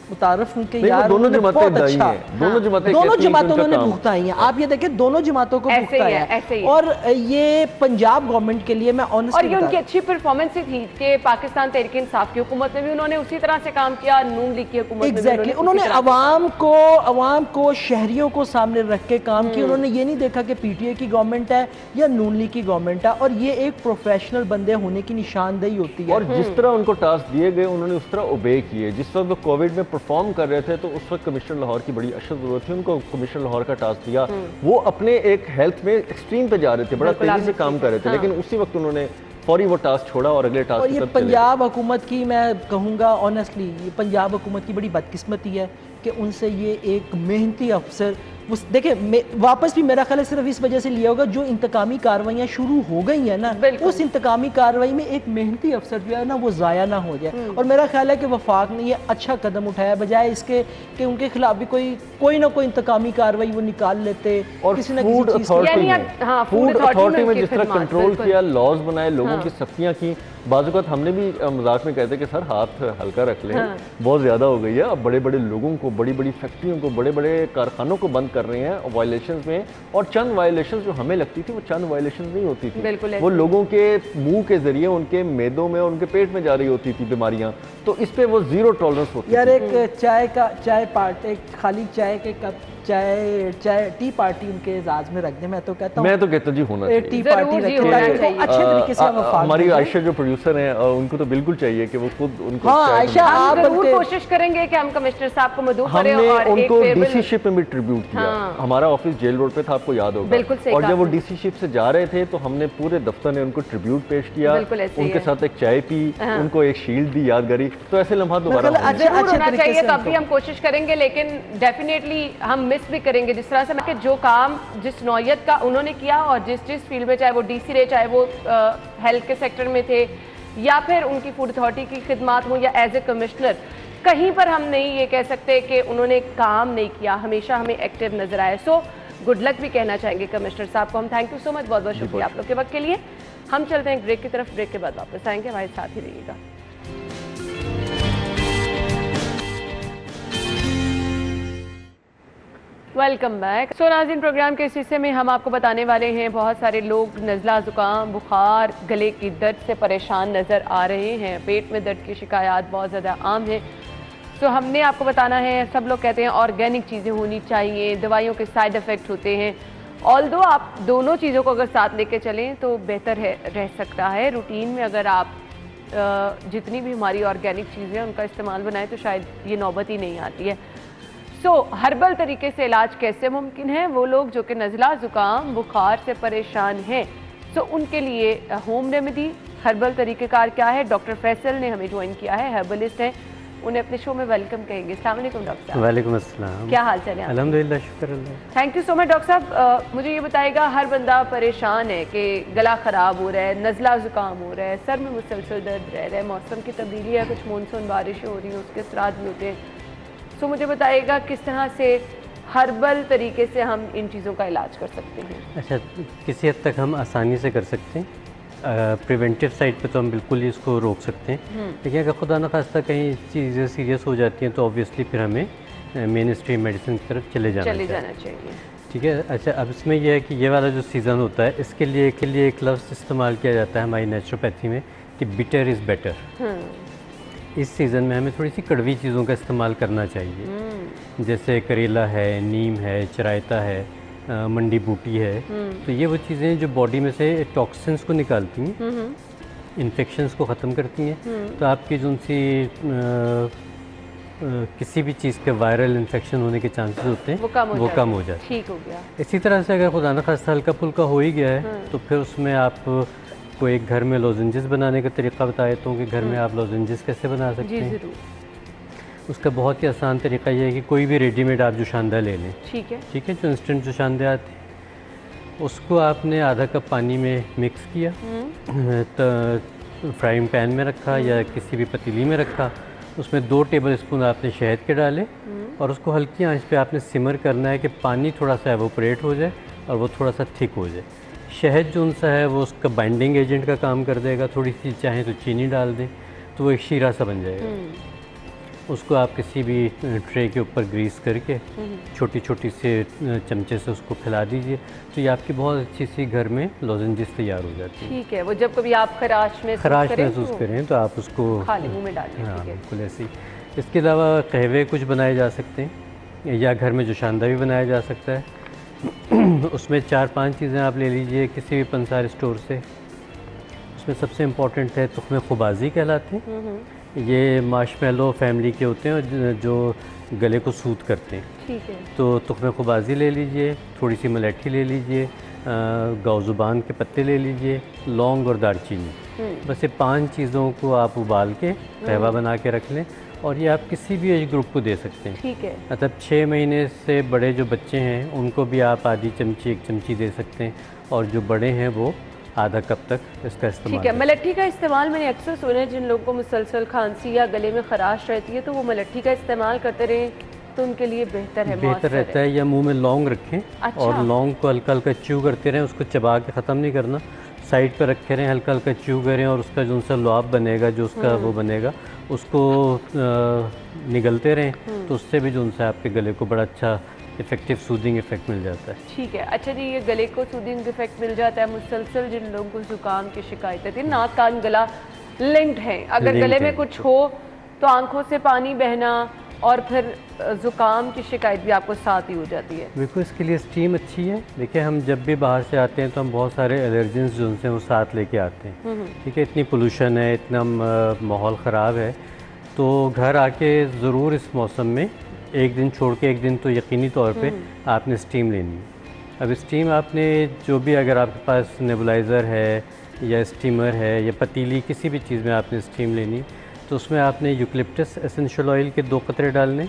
मुतारफ हूं कि यार दोनों जमातें बहुत अच्छा, दोनों जमातों उन्होंने भुगताई हैं। आप ये देखें दोनों जमातों को भुगताया है और ये पंजाब गवर्नमेंट के लिए मैं ऑनेस्टली, और ये उनकी अच्छी परफॉर्मेंस ही थी कि पाकिस्तान तहरीक इंसाफ की हुकूमत में भी उन्होंने उसी तरह से काम किया, नून लीग की हुकूमत में भी उन्होंने अवाम को शहरियों को सामने रख के काम किया। उन्होंने ये नहीं देखा कि पीटीआई की गवर्नमेंट है या नून लीग की गवर्नमेंट है, और ये एक प्रोफेशनल बंदे होने की निशानदेही होती है। और जिस तरह उनको टास्क दिए गए उन्होंने उस तरह ओबे किए। जिस वक्त वो कोविड में परफॉर्म कर रहे थे तो उस वक्त कमिश्नर लाहौर की बड़ी अशद जरूरत थी, उनको कमिश्नर लाहौर का टास्क दिया। वो अपने एक हेल्थ में एक्सट्रीम पे जा रहे थे, बड़ा तेजी से काम कर रहे थे, लेकिन उसी वक्त उन्होंने फौरी वो टास्क छोड़ा और अगले टास्क। और ये पंजाब हुकूमत की मैं कहूँगा ऑनेस्टली, ये पंजाब हुकूमत की बड़ी बदकिस्मती है कि उनसे ये एक मेहनती अफसर, देखिए वापस भी मेरा ख्याल है सिर्फ इस वजह से लिया होगा जो इंतकामी कार्रवाइयाँ शुरू हो गई हैं ना, उस इंतकामी कार्रवाई में एक मेहनती अफसर जो है ना वो ज़ाया ना हो जाए। और मेरा ख्याल है कि वफाक ने ये अच्छा कदम उठाया, बजाय इसके कि उनके खिलाफ भी कोई ना कोई इंतकामी कार्रवाई वो निकाल लेते। और किसी न फूड किसी अथॉरिटी में जिस तरह कंट्रोल किया, लॉज बनाए, लोगों की सख्तियाँ की। बाज़ हमने भी मजाक में कहते कि सर हाथ हल्का रख लें, बहुत ज़्यादा हो गई है। अब बड़े बड़े लोगों को, बड़ी बड़ी फैक्ट्रियों को, बड़े बड़े कारखानों को बंद कर रहे हैं वायलेशंस में, और चंद वायलेशंस जो हमें लगती थी वो चंद वायलेशंस नहीं होती थी, वो लोगों के मुंह के जरिए उनके मैदों में और उनके पेट में जा रही होती थी बीमारियां। तो इस पे वो जीरो टॉलरेंस होती यार। एक चाय पार्टी, एक खाली चाय के कप, चाय टी पार्टी उनके एजाज में रख दे। मैं तो कहता हूँ जी होना चाहिए, टी पार्टी रखे अच्छे तरीके से। हमारी आयशा जो प्रोड्यूसर हैं उनको तो बिल्कुल चाहिए कि वो खुद उनको आयशा आप जरूर कोशिश करेंगे कि हम कमिश्नर साहब को मदऊ करें। और उनको डीसी शिप में भी ट्रिब्यूट किया। हमारा ऑफिस जेल रोड पे था, आपको याद होगा, और जब वो डीसी शिप से जा रहे थे तो हमने पूरे दफ्तर ने उनको ट्रिब्यूट पेश किया, उनके साथ एक चाय पी, उनको एक शील्ड दी यादगारी। तो ऐसे लम्हा दोबारा होना चाहिए, तब भी हम कोशिश करेंगे, लेकिन डेफिनेटली हम मिस भी करेंगे। जिस तरह से मैं कि जो काम जिस नौयत का उन्होंने किया और जिस फील्ड में, चाहे वो DC रहे, चाहे वो हेल्थ के सेक्टर में थे या फिर उनकी फूड अथॉरिटी की खिदमात हो या एज ए कमिश्नर, कहीं पर हम नहीं ये कह सकते कि उन्होंने काम नहीं किया, हमेशा हमें एक्टिव नजर आए। सो गुड लक भी कहना चाहेंगे कमिश्नर साहब को हम। थैंक यू सो मच, बहुत बहुत शुक्रिया आप लोग के वक्त के लिए। हम चलते हैं ब्रेक की तरफ, ब्रेक के बाद वापस आएंगे, हमारे साथ ही रहिएगा। Welcome back. सो नाज़रीन, प्रोग्राम के इस हिस्से में हम आपको बताने वाले हैं बहुत सारे लोग नज़ला, ज़ुकाम, बुखार, गले की दर्द से परेशान नज़र आ रहे हैं। पेट में दर्द की शिकायत बहुत ज़्यादा आम है। सो हमने आपको बताना है, सब लोग कहते हैं ऑर्गेनिक चीज़ें होनी चाहिए, दवाइयों के साइड इफ़ेक्ट होते हैं। ऑल्दो आप दोनों चीज़ों को अगर साथ लेके चलें तो बेहतर है, रह सकता है। रूटीन में अगर आप जितनी भी हमारी ऑर्गेनिक चीज़ें उनका इस्तेमाल बनाएं तो शायद ये नौबत ही नहीं आती है। सो हर्बल तरीके से इलाज कैसे मुमकिन है? वो लोग जो कि नज़ला, ज़ुकाम, बुखार से परेशान हैं, सो उनके लिए होम रेमेडी हर्बल तरीक़ेकार क्या है? डॉक्टर फैसल ने हमें ज्वाइन किया है, हर्बलिस्ट हैं, उन्हें अपने शो में वेलकम कहेंगे। अस्सलाम वालेकुम डॉक्टर साहब। वालेकुम अस्सलाम। क्या हाल चाल है? अल्हम्दुलिल्लाह, शुक्र Allah. Thank you so much doctor साहब। मुझे ये बताइएगा, हर बंदा परेशान है कि गला ख़राब हो रहा है, नज़ला ज़ुकाम हो रहा है, सर में मुसलसल दर्द रह रहा है, मौसम की तब्दीली है, कुछ मानसून बारिशें हो रही हैं, उसके असरात भी होते हैं। तो मुझे बताइएगा किस तरह से हर्बल तरीके से हम इन चीज़ों का इलाज कर सकते हैं? अच्छा, किसी हद तक हम आसानी से कर सकते हैं। प्रिवेंटिव साइड पे तो हम बिल्कुल ही इसको रोक सकते हैं, लेकिन अगर खुदा न खास्ता कहीं चीज़ें सीरियस हो जाती हैं तो ऑब्वियसली फिर हमें मेन स्ट्रीम मेडिसिन की तरफ चले जाना चाहिए। ठीक है। अच्छा, अब इसमें यह है कि ये वाला जो सीज़न होता है इसके लिए एक लफ्ज़ इस्तेमाल किया जाता है हमारी नेचुरोपैथी में कि बिटर इज़ बेटर। इस सीज़न में हमें थोड़ी सी कड़वी चीज़ों का इस्तेमाल करना चाहिए, जैसे करेला है, नीम है, चरायता है, मंडी बूटी है। तो ये वो चीज़ें जो बॉडी में से टॉक्सिन्स को निकालती हैं, इन्फेक्शंस को ख़त्म करती हैं। तो आपकी जो सी किसी भी चीज़ के वायरल इन्फेक्शन होने के चांसेस होते हैं वो कम हो जाते हैं। ठीक हो गया। इसी तरह से अगर खुदा न खास्ता हल्का फुल्का हो ही गया है तो फिर उसमें आप को एक घर में लोजेंजेस बनाने का तरीका बता देता हूँ कि घर में आप लोजेंजेस कैसे बना सकते हैं। जी ज़रूर। उसका बहुत ही आसान तरीका ये है कि कोई भी रेडीमेड आप जोशानदा ले लें। ठीक है, जो इंस्टेंट जोशानदे आते हैं उसको आपने आधा कप पानी में मिक्स किया, तो फ्राइंग पैन में रखा या किसी भी पतीली में रखा, उसमें 2 टेबल स्पून आपने शहद के डाले और उसको हल्की आंच पे आपने सिमर करना है कि पानी थोड़ा सा एवोपरेट हो जाए और वो थोड़ा सा थिक हो जाए। शहद जो सा है वो उसका बाइंडिंग एजेंट का काम कर देगा। थोड़ी सी चाहें तो चीनी डाल दें तो वो एक शीरा सा बन जाएगा। उसको आप किसी भी ट्रे के ऊपर ग्रीस करके छोटी छोटी से चमचे से उसको फैला दीजिए, तो ये आपकी बहुत अच्छी सी घर में लोजेंजेस तैयार हो जाती है। ठीक है, वो जब कभी आप खराश महसूस करें तो आप उसको खाली मुंह में डालें। हाँ, बिल्कुल ऐसे ही। इसके अलावा कहवे कुछ बनाए जा सकते हैं या घर में जोशानदा भी बनाया जा सकता है। उसमें 4-5 चीज़ें आप ले लीजिए किसी भी पंसार स्टोर से। उसमें सबसे इम्पॉर्टेंट है तुख्मे खुबाजी कहलाते हैं। ये मार्शमेलो फैमिली के होते हैं जो गले को सूद करते हैं। ठीक है। तो तुख्मे खुबाजी ले लीजिए, थोड़ी सी मलेठी ले लीजिए, गौजुबान के पत्ते ले लीजिए, लौंग और दालचीनी। बस ये 5 चीज़ों को आप उबाल के कहवा बना के रख लें और ये आप किसी भी एज ग्रुप को दे सकते हैं। ठीक है। मतलब 6 महीने से बड़े जो बच्चे हैं उनको भी आप आधी चमची 1 चमची दे सकते हैं और जो बड़े हैं वो आधा कप तक इसका इस्तेमाल। ठीक है। मलट्ठी का इस्तेमाल मैंने अक्सर सुना है, जिन लोगों को मुसलसल खांसी या गले में खराश रहती है तो वो मलट्ठी का इस्तेमाल करते रहें तो उनके लिए बेहतर रहता है। या मुंह में लौंग रखें। अच्छा। और लौंग को हल्का हल्का च्यू करते रहें, उसको चबा के ख़त्म नहीं करना, साइड पर रखे रहें, हल्का हल्का च्यू करें और उसका जो सा लुआब बनेगा, जो उसका वो बनेगा, उसको निगलते रहें, तो उससे भी जो उनसे आपके गले को बड़ा अच्छा इफेक्टिव सूदिंग इफेक्ट मिल जाता है। ठीक है। अच्छा जी, ये गले को सूदिंग इफेक्ट मिल जाता है। मुसलसल जिन लोगों को जुकाम की शिकायत है, नाक कान गला लिंक्ड है, अगर गले में कुछ हो तो आंखों से पानी बहना और फिर ज़ुकाम की शिकायत भी आपको साथ ही हो जाती है। बिल्कुल, इसके लिए स्टीम अच्छी है। देखिए, हम जब भी बाहर से आते हैं तो हम बहुत सारे एलर्जेंस जो उनसे वो साथ लेके आते हैं। ठीक है, इतनी पोल्यूशन है, इतना माहौल ख़राब है, तो घर आके ज़रूर इस मौसम में एक दिन छोड़ के एक दिन तो यकीनी तौर पे आपने स्टीम लेनी है। अब स्टीम आपने जो भी, अगर आपके पास नेबुलाइज़र है या स्टीमर है या पतीली, किसी भी चीज़ में आपने स्टीम लेनी, तो उसमें आपने यूकलिप्टस एसेंशियल ऑयल के 2 कतरे डालने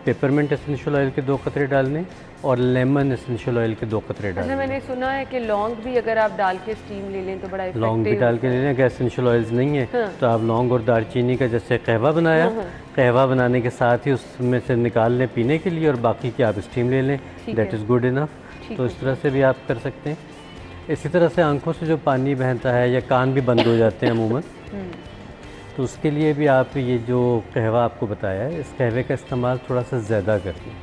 पेपरमिंट एसेंशियल ऑयल के 2 कतरे डालने और लेमन एसेंशियल ऑयल के 2 कतरे अच्छा, डालने। मैंने सुना है कि लौंग भी अगर आप डाल के स्टीम ले लें तो बड़ा इफेक्टिव। लौंग भी डाल के ले लें, अगर एसेंशियल ऑयल्स नहीं है तो आप लौंग और दालचीनी का जैसे कहवा बनाया, कहवा बनाने के साथ ही उसमें से निकाल लें पीने के लिए और बाकी की आप स्टीम ले लें, दैट इज़ गुड इनफ। तो इस तरह से भी आप कर सकते हैं। इसी तरह से आंखों से जो पानी बहता है या कान भी बंद हो जाते हैं अमूमन, तो उसके लिए भी आप ये जो कहवा आपको बताया है, इस कहवे का इस्तेमाल थोड़ा सा ज़्यादा कर लें।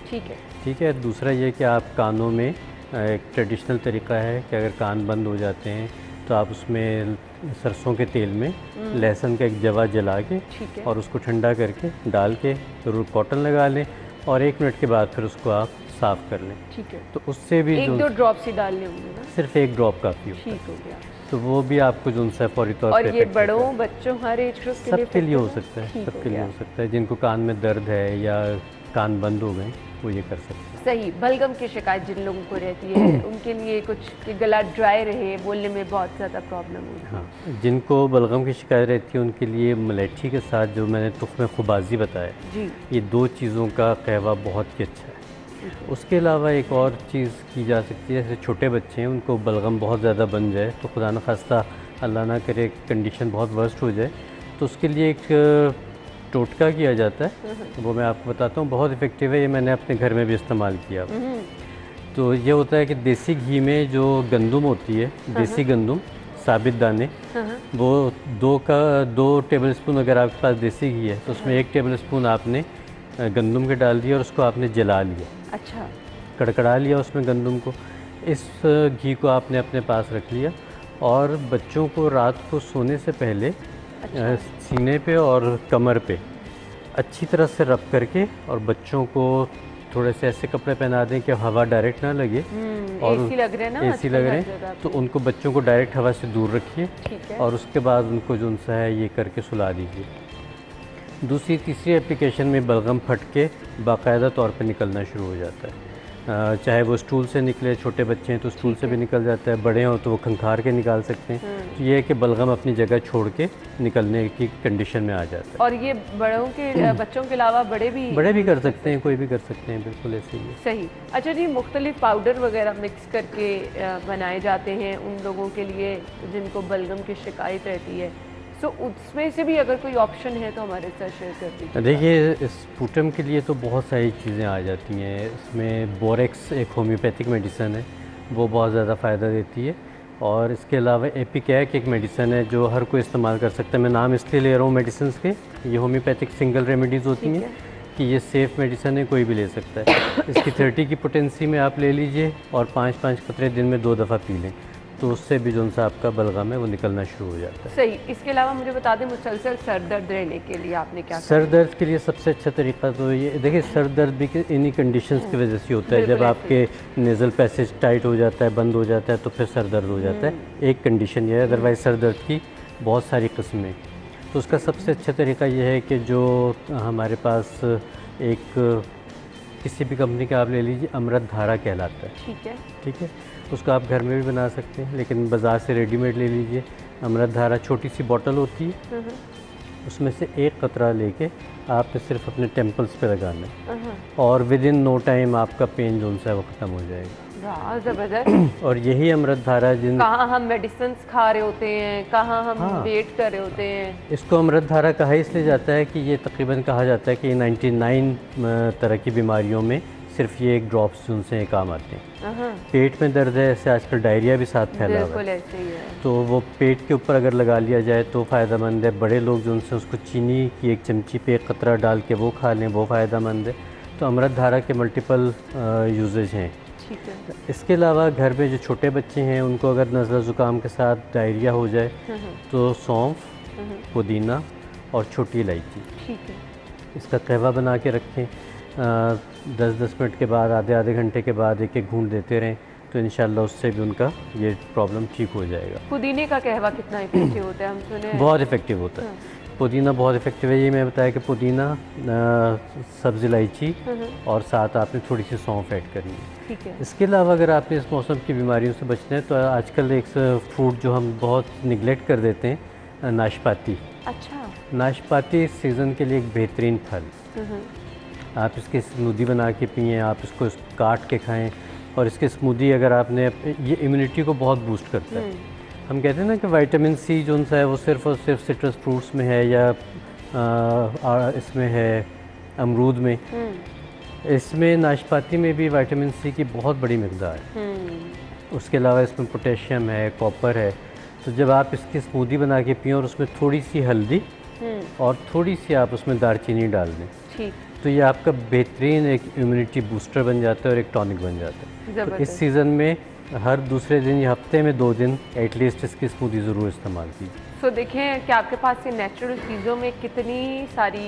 ठीक है। दूसरा ये कि आप कानों में एक ट्रेडिशनल तरीका है कि अगर कान बंद हो जाते हैं तो आप उसमें सरसों के तेल में लहसुन का एक जवा जला के और उसको ठंडा करके डाल के फिर कॉटन लगा लें और 1 मिनट के बाद फिर उसको आप साफ़ कर लें। ठीक है। तो उससे भी 1-2 ड्रॉप्स ही डालने होंगे ना? सिर्फ 1 ड्रॉप काफ़ी होता है। ठीक हो गया। तो वो भी आपको जो उनसे फौरी तौर और पे ये इफेक्ट बड़ों करता है। बच्चों हर एज ग्रुप के लिए सबके लिए हो effective सकता है, ठीक हो सबके लिए गया। हो सकता है। जिनको कान में दर्द है या कान बंद हो गए वो ये कर सकते हैं। सही। बलगम की शिकायत जिन लोगों को रहती है उनके लिए कुछ कि गला ड्राई रहे, बोलने में बहुत ज़्यादा प्रॉब्लम होती है। हाँ, जिनको बलगम की शिकायत रहती है उनके लिए मलेठी के साथ जो मैंने तुख्मे खुबाजी बताया, जी, ये 2 चीज़ों का कहवा बहुत ही अच्छा है। उसके अलावा एक और चीज़ की जा सकती है, जैसे छोटे बच्चे हैं उनको बलगम बहुत ज़्यादा बन जाए तो खुदा न खास्ता अल्लाह ना करे कंडीशन बहुत वर्स्ट हो जाए, तो उसके लिए एक टोटका किया जाता है, वो मैं आपको बताता हूँ, बहुत इफ़ेक्टिव है। ये मैंने अपने घर में भी इस्तेमाल किया। तो ये होता है कि देसी घी में जो गंदम होती है, देसी गंदम साबित दाने, वो 2 टेबल स्पून अगर आपके पास देसी घी है तो उसमें 1 टेबल स्पून आपने गंदम के डाल दिया और उसको आपने जला लिया। अच्छा। कड़कड़ा लिया उसमें गंदम को। इस घी को आपने अपने पास रख लिया और बच्चों को रात को सोने से पहले सीने पे और कमर पे अच्छी तरह से रब करके और बच्चों को थोड़े से ऐसे कपड़े पहना दें कि हवा डायरेक्ट ना लगे। और एसी लग रहे हैं ना, एसी लग रहे हैं तो उनको बच्चों को डायरेक्ट हवा से दूर रखिए और उसके बाद उनको जो उनसा है ये करके सुला दीजिए। दूसरी तीसरी एप्लीकेशन में बलगम फट के बाकायदा तौर पे निकलना शुरू हो जाता है। चाहे वो स्टूल से निकले, छोटे बच्चे हैं तो स्टूल से भी निकल जाता है, बड़े हों तो वो खंखार के निकाल सकते हैं। तो ये है कि बलगम अपनी जगह छोड़ के निकलने की कंडीशन में आ जाता है। और ये बड़ों के बच्चों के अलावा बड़े भी कर सकते हैं, कोई भी कर सकते हैं, बिल्कुल ऐसे ही है। सही। अच्छा जी, मुख्तलिफ पाउडर वगैरह मिक्स करके बनाए जाते हैं उन लोगों के लिए जिनको बलगम की शिकायत रहती है, तो उसमें से भी अगर कोई ऑप्शन है तो हमारे साथ शेयर कर दीजिए। देखिए, इस स्पूटम के लिए तो बहुत सारी चीज़ें आ जाती हैं। इसमें बोरेक्स एक होम्योपैथिक मेडिसन है, वो बहुत ज़्यादा फ़ायदा देती है। और इसके अलावा एपिकैक एक मेडिसन है जो हर कोई इस्तेमाल कर सकता है। मैं नाम इसलिए ले रहा हूँ मेडिसिन के, ये होम्योपैथिक सिंगल रेमेडीज़ होती हैं कि ये सेफ़ मेडिसन है, कोई भी ले सकता है। इसकी 30 की पोटेंसी में आप ले लीजिए और 5-5 कतरे दिन में 2 दफ़ा पी लें, तो उससे भी जो सा आपका बलगम है वो निकलना शुरू हो जाता है। सही। इसके अलावा मुझे बता दें, मुसलसल सर दर्द रहने के लिए आपने क्या सर दर्द के लिए सबसे अच्छा तरीका तो ये, देखिए सर दर्द भी इन्हीं कंडीशंस की वजह से होता है। जब आपके नेज़ल पैसेज टाइट हो जाता है, बंद हो जाता है, तो फिर सर दर्द हो जाता है। एक कंडीशन ये है, अदरवाइज़ सर दर्द की बहुत सारी किस्में। तो उसका सबसे अच्छा तरीका ये है कि जो हमारे पास एक किसी भी कंपनी का आप ले लीजिए, अमृत धारा कहलाता है। ठीक है, उसको आप घर में भी बना सकते हैं, लेकिन बाज़ार से रेडीमेड ले लीजिए। अमृत धारा छोटी सी बॉटल होती है, उसमें से 1 कतरा लेके आपने सिर्फ अपने टेम्पल्स पे लगाना है और विद इन नो टाइम आपका पेन जो है वो ख़त्म हो जाएगा। वाह, ज़बरदस्त। और यही अमृत धारा कहाँ हम मेडिसिन खा रहे होते हैं, कहाँ हम वेट कर रहे होते हैं। इसको अमृत धारा कहा इसलिए जाता है कि ये तकरीबन कहा जाता है कि 99 तरह की बीमारियों में सिर्फ ये 1 ड्रॉप्स उनसे काम आते हैं। पेट में दर्द है, ऐसे आजकल डायरिया भी साथ फैला हुआ है, ऐसे ही है। तो वो पेट के ऊपर अगर लगा लिया जाए तो फ़ायदेमंद है। बड़े लोग जो उनसे उसको चीनी की 1 चमची पे 1 कतरा डाल के वो खा लें, वो फ़ायदेमंद है। तो अमृत धारा के मल्टीपल यूजेज हैं। इसके अलावा घर में जो छोटे बच्चे हैं उनको अगर नज़ला ज़ुकाम के साथ डायरिया हो जाए तो सौंफ, पुदीना और छोटी इलायची, इसका कहवा बना के रखें। 10-10 मिनट के बाद, आधे घंटे के बाद 1-1 घूंट देते रहें, तो इंशाल्लाह उससे भी उनका ये प्रॉब्लम ठीक हो जाएगा। पुदीने का कहवा कितना इफेक्टिव होता है? हम सुने बहुत इफ़ेक्टिव होता है। पुदीना बहुत इफ़ेक्टिव है। ये मैं बताया कि पुदीना, सब्ज़ इलायची और साथ आपने थोड़ी सी सौंफ ऐड करनी है। ठीक है। इसके अलावा अगर आपने इस मौसम की बीमारियों से बचना है तो आजकल एक फ्रूट जो हम बहुत निगलेक्ट कर देते हैं, नाशपाती। अच्छा। नाशपाती इस सीज़न के लिए एक बेहतरीन फल। आप इसकी स्मूदी बना के पिएँ, आप इसको काट के खाएँ। और इसके स्मूदी अगर आपने, ये इम्यूनिटी को बहुत बूस्ट करता है। हम कहते हैं ना कि विटामिन सी जो है वो सिर्फ और सिर्फ सिट्रस फ्रूट्स में है या इसमें है अमरूद में। इसमें नाशपाती में भी विटामिन सी की बहुत बड़ी मकदार है। उसके अलावा इसमें पोटेशियम है, कॉपर है। तो जब आप इसकी स्मूदी बना के पिए और उसमें थोड़ी सी हल्दी और थोड़ी सी आप उसमें दालचीनी डाल दें, ठीक, तो ये आपका बेहतरीन एक इम्यूनिटी बूस्टर बन जाता है और एक टॉनिक बन जाता है। तो इस सीज़न में हर दूसरे दिन या हफ्ते में 2 दिन एटलीस्ट इसकी स्मूदी ज़रूर इस्तेमाल कीजिए। तो देखें कि आपके पास ये नेचुरल चीज़ों में कितनी सारी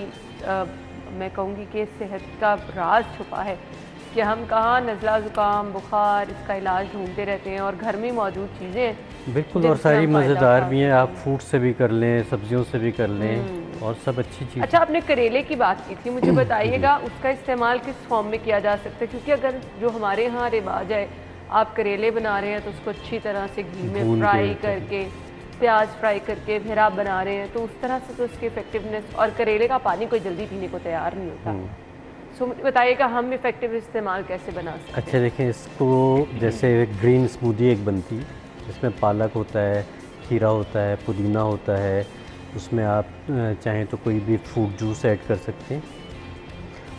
मैं कहूँगी कि सेहत का राज छुपा है कि हम कहाँ नज़ला ज़ुकाम बुखार इसका इलाज ढूंढते रहते हैं और घर में मौजूद चीज़ें बिल्कुल, और सारी मज़ेदार भी हैं। आप फ्रूट से भी कर लें, सब्जियों से भी कर लें और सब अच्छी चीज़। अच्छा, आपने करेले की बात की थी, मुझे बताइएगा उसका इस्तेमाल किस फॉर्म में किया जा सकता है? क्योंकि अगर जो हमारे यहाँ रिवाज है, आप करेले बना रहे हैं तो उसको अच्छी तरह से घी में फ्राई करके, प्याज फ्राई करके फिर आप बना रहे हैं, तो उस तरह से तो उसकी इफेक्टिवनेस, और करेले का पानी कोई जल्दी पीने को तैयार नहीं होता। सो बताइएगा हम इफेक्टिव इस्तेमाल कैसे बना सकते हैं? अच्छा देखें, इसको जैसे ग्रीन स्मूदी एक बनती है जिसमें पालक होता है, खीरा होता है, पुदीना होता है, उसमें आप चाहें तो कोई भी फ्रूट जूस ऐड कर सकते हैं,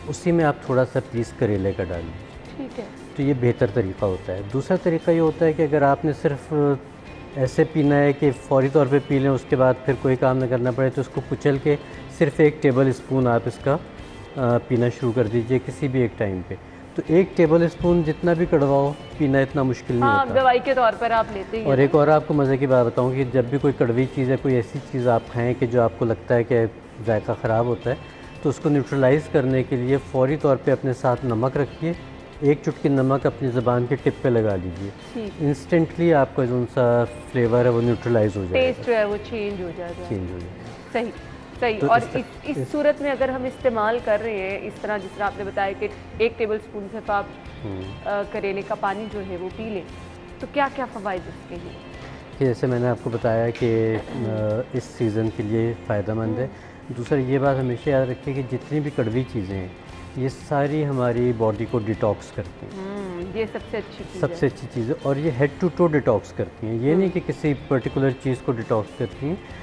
उसी में आप थोड़ा सा पीस करेले का डाल लीजिए, ठीक है, तो ये बेहतर तरीका होता है। दूसरा तरीका ये होता है कि अगर आपने सिर्फ ऐसे पीना है कि फ़ौरी तौर पे पी लें, उसके बाद फिर कोई काम ना करना पड़े, तो उसको कुचल के सिर्फ 1 टेबल स्पून आप इसका पीना शुरू कर दीजिए किसी भी एक टाइम पे। तो 1 टेबल स्पून जितना भी कड़वा हो, पीना इतना मुश्किल नहीं होता। दवाई के तौर पर आप लेते ही। और एक और आपको मज़े की बात बताऊँ कि जब भी कोई कड़वी चीज़ है, कोई ऐसी चीज़ आप खाएँ कि जो आपको लगता है कि जायका ख़राब होता है, तो उसको न्यूट्रलाइज़ करने के लिए फ़ौरी तौर पे अपने साथ नमक रखिए, 1 चुटकी नमक अपनी ज़बान के टिप पे लगा लीजिए, इंस्टेंटली आपका जो सा फ्लेवर है वो न्यूट्रलाइज हो जाएगा, टेस्ट जो है वो चेंज हो जाएगा। सही सही। तो और इस सूरत में अगर हम इस्तेमाल कर रहे हैं इस तरह, जिस तरह आपने बताया कि 1 टेबल स्पून सिर्फ आप करेले का पानी जो है वो पी लें, तो क्या क्या फ़वाइद उसके हैं? जैसे मैंने आपको बताया कि इस सीज़न के लिए फ़ायदेमंद है। दूसरा ये बात हमेशा याद रखिए कि जितनी भी कड़वी चीज़ें हैं, ये सारी हमारी बॉडी को डिटॉक्स करती हैं। ये सबसे अच्छी चीज़ सबसे अच्छी चीज़ है। और ये हेड टू टो डिटॉक्स करती हैं, ये नहीं कि किसी पर्टिकुलर चीज़ को डिटॉक्स करती हैं।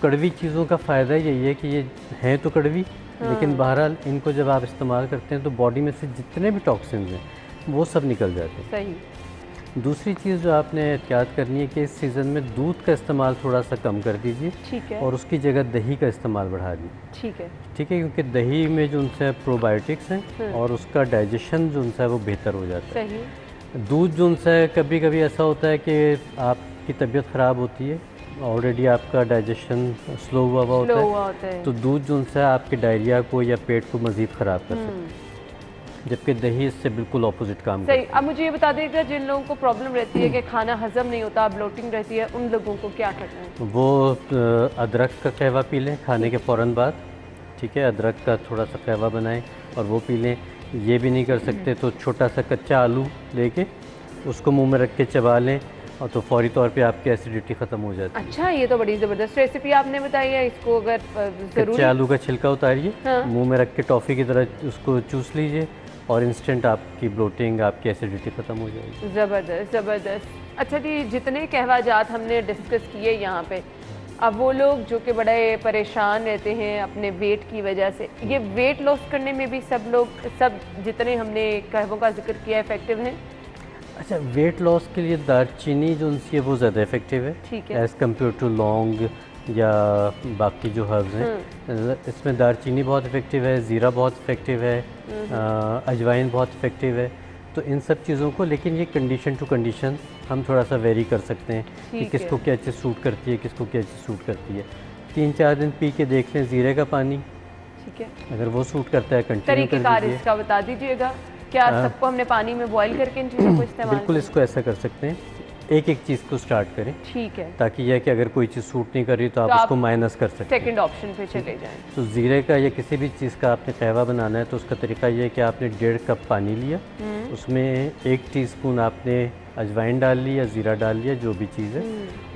कड़वी चीज़ों का फ़ायदा यही है कि ये हैं तो कड़वी, लेकिन बहरहाल इनको जब आप इस्तेमाल करते हैं तो बॉडी में से जितने भी टॉक्सिन्स हैं वो सब निकल जाते हैं। सही। दूसरी चीज़ जो आपने एहतियात करनी है कि इस सीज़न में दूध का इस्तेमाल थोड़ा सा कम कर दीजिए, ठीक है, और उसकी जगह दही का इस्तेमाल बढ़ा दीजिए, ठीक है, ठीक है, क्योंकि दही में जो उनसे प्रोबायोटिक्स हैं और उसका डाइजेशन जो उनसे है वो बेहतर हो जाता है। सही। दूध जो उनसे कभी कभी ऐसा होता है कि आपकी तबीयत ख़राब होती है, ऑलरेडी आपका डाइजेशन स्लो हुआ होता है, तो दूध जो उनसे आपके डायरिया को या पेट को मज़ीद ख़राब कर सकता है, जबकि दही इससे बिल्कुल ऑपोजिट काम करता है। सही। अब मुझे ये बता दीजिएगा, जिन लोगों को प्रॉब्लम रहती है कि खाना हजम नहीं होता, ब्लोटिंग रहती है, उन लोगों को क्या करना है? वो अदरक का कहवा पी लें खाने के फ़ौरन बाद, ठीक है, अदरक का थोड़ा सा कहवा बनाएं और वो पी लें। ये भी नहीं कर सकते तो छोटा सा कच्चा आलू लेके उसको मुंह में रख के चबा लें, और तो फौरी तौर पे आपकी एसिडिटी ख़त्म हो जाती है। अच्छा, ये तो बड़ी ज़बरदस्त रेसिपी आपने बताई है। इसको अगर कच्चे आलू का छिलका उतारिए, मुंह में रख के टॉफ़ी की तरह उसको चूस लीजिए और इंस्टेंट आपकी ब्लोटिंग, आपकी एसिडिटी ख़त्म हो जाएगी। ज़बरदस्त ज़बरदस्त। अच्छा जी, जितने कहवाजात हमने डिस्कस किए यहाँ पे, अब वो लोग जो कि बड़े परेशान रहते हैं अपने वेट की वजह से, ये वेट लॉस करने में भी सब जितने हमने कहवों का जिक्र किया इफेक्टिव हैं? अच्छा, वेट लॉस के लिए दालचीनी जो उनसी है वो ज़्यादा इफेक्टिव है, ठीक है, एज़ कम्पेयर टू लौंग या बाकी जो हर्ब्स हैं। इसमें दालचीनी बहुत इफेक्टिव है, ज़ीरा बहुत इफेक्टिव है, अजवाइन बहुत इफेक्टिव है। तो इन सब चीज़ों को, लेकिन ये कंडीशन टू कंडीशन हम थोड़ा सा वेरी कर सकते हैं कि किसको क्या चीज़ सूट करती है, किसको क्या चीज़ सूट करती है। 3-4 दिन पी के देख लें ज़ीरे का पानी, ठीक है, अगर वो सूट करता है कंटिन्यू कर दीजिए। इसका बता दीजिएगा, क्या सबको हमने पानी में बॉईल करके इन चीज़ों को इस्तेमाल? बिल्कुल, इसको ऐसा कर सकते हैं, एक चीज़ को स्टार्ट करें, ठीक है, ताकि यह कि अगर कोई चीज़ सूट नहीं कर रही तो आप उसको माइनस कर सकते हैं, सेकंड ऑप्शन पे चले जाएं। तो ज़ीरे का या किसी भी चीज़ का आपने कहवा बनाना है तो उसका तरीका ये है कि आपने 1.5 कप पानी लिया, उसमें 1 टीस्पून आपने अजवाइन डाल ली या ज़ीरा डाल लिया, जो भी चीज़ है,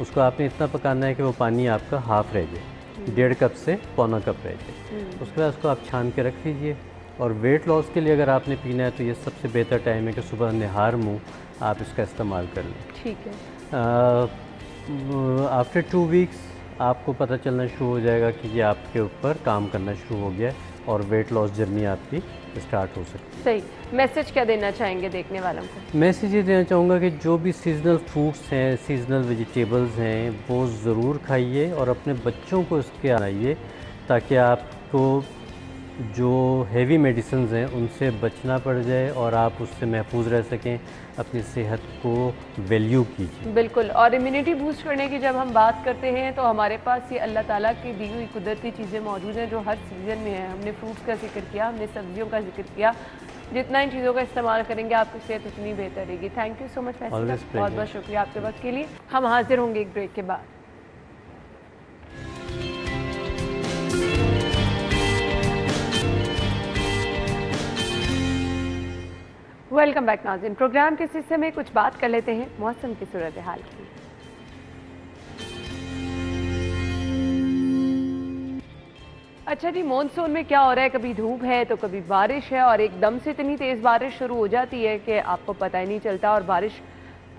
उसको आपने इतना पकाना है कि वो पानी आपका हाफ़ रह जाए, 1.5 कप से पौना कप रह जाए। उसके बाद उसको आप छान के रख लीजिए और वेट लॉस के लिए अगर आपने पीना है तो ये सबसे बेहतर टाइम है कि सुबह निहार मुँह आप इसका इस्तेमाल कर लें। ठीक है। आफ्टर 2 वीक्स आपको पता चलना शुरू हो जाएगा कि ये आपके ऊपर काम करना शुरू हो गया है और वेट लॉस जर्नी आपकी स्टार्ट हो सकती है। सही। मैसेज क्या देना चाहेंगे देखने वालों को? मैसेज ये देना चाहूँगा कि जो भी सीजनल फ्रूट्स हैं, सीजनल वेजिटेबल्स हैं, वो ज़रूर खाइए और अपने बच्चों को इसके आइए ताकि आपको जो हेवी मेडिसिन्स हैं उनसे बचना पड़ जाए और आप उससे महफूज रह सकें, अपनी सेहत को वैल्यू कीजिए। बिल्कुल। और इम्यूनिटी बूस्ट करने की जब हम बात करते हैं तो हमारे पास ये अल्लाह ताला की दी हुई कुदरती चीज़ें मौजूद हैं जो हर सीज़न में है। हमने फ्रूट्स का जिक्र किया, हमने सब्जियों का जिक्र किया। जितना इन चीज़ों का इस्तेमाल करेंगे आपकी सेहत उतनी बेहतर रहेगी। Thank you so much Faisal, बहुत बहुत शुक्रिया आपके वक्त के लिए। हम हाजिर होंगे एक ब्रेक के बाद। वेलकम बैक नाज़रीन। प्रोग्राम के इस हिस्से में कुछ बात कर लेते हैं मौसम की सूरत हाल की। अच्छा जी, मॉनसून में क्या हो रहा है, कभी धूप है तो कभी बारिश है और एकदम से इतनी तेज़ बारिश शुरू हो जाती है कि आपको पता ही नहीं चलता और बारिश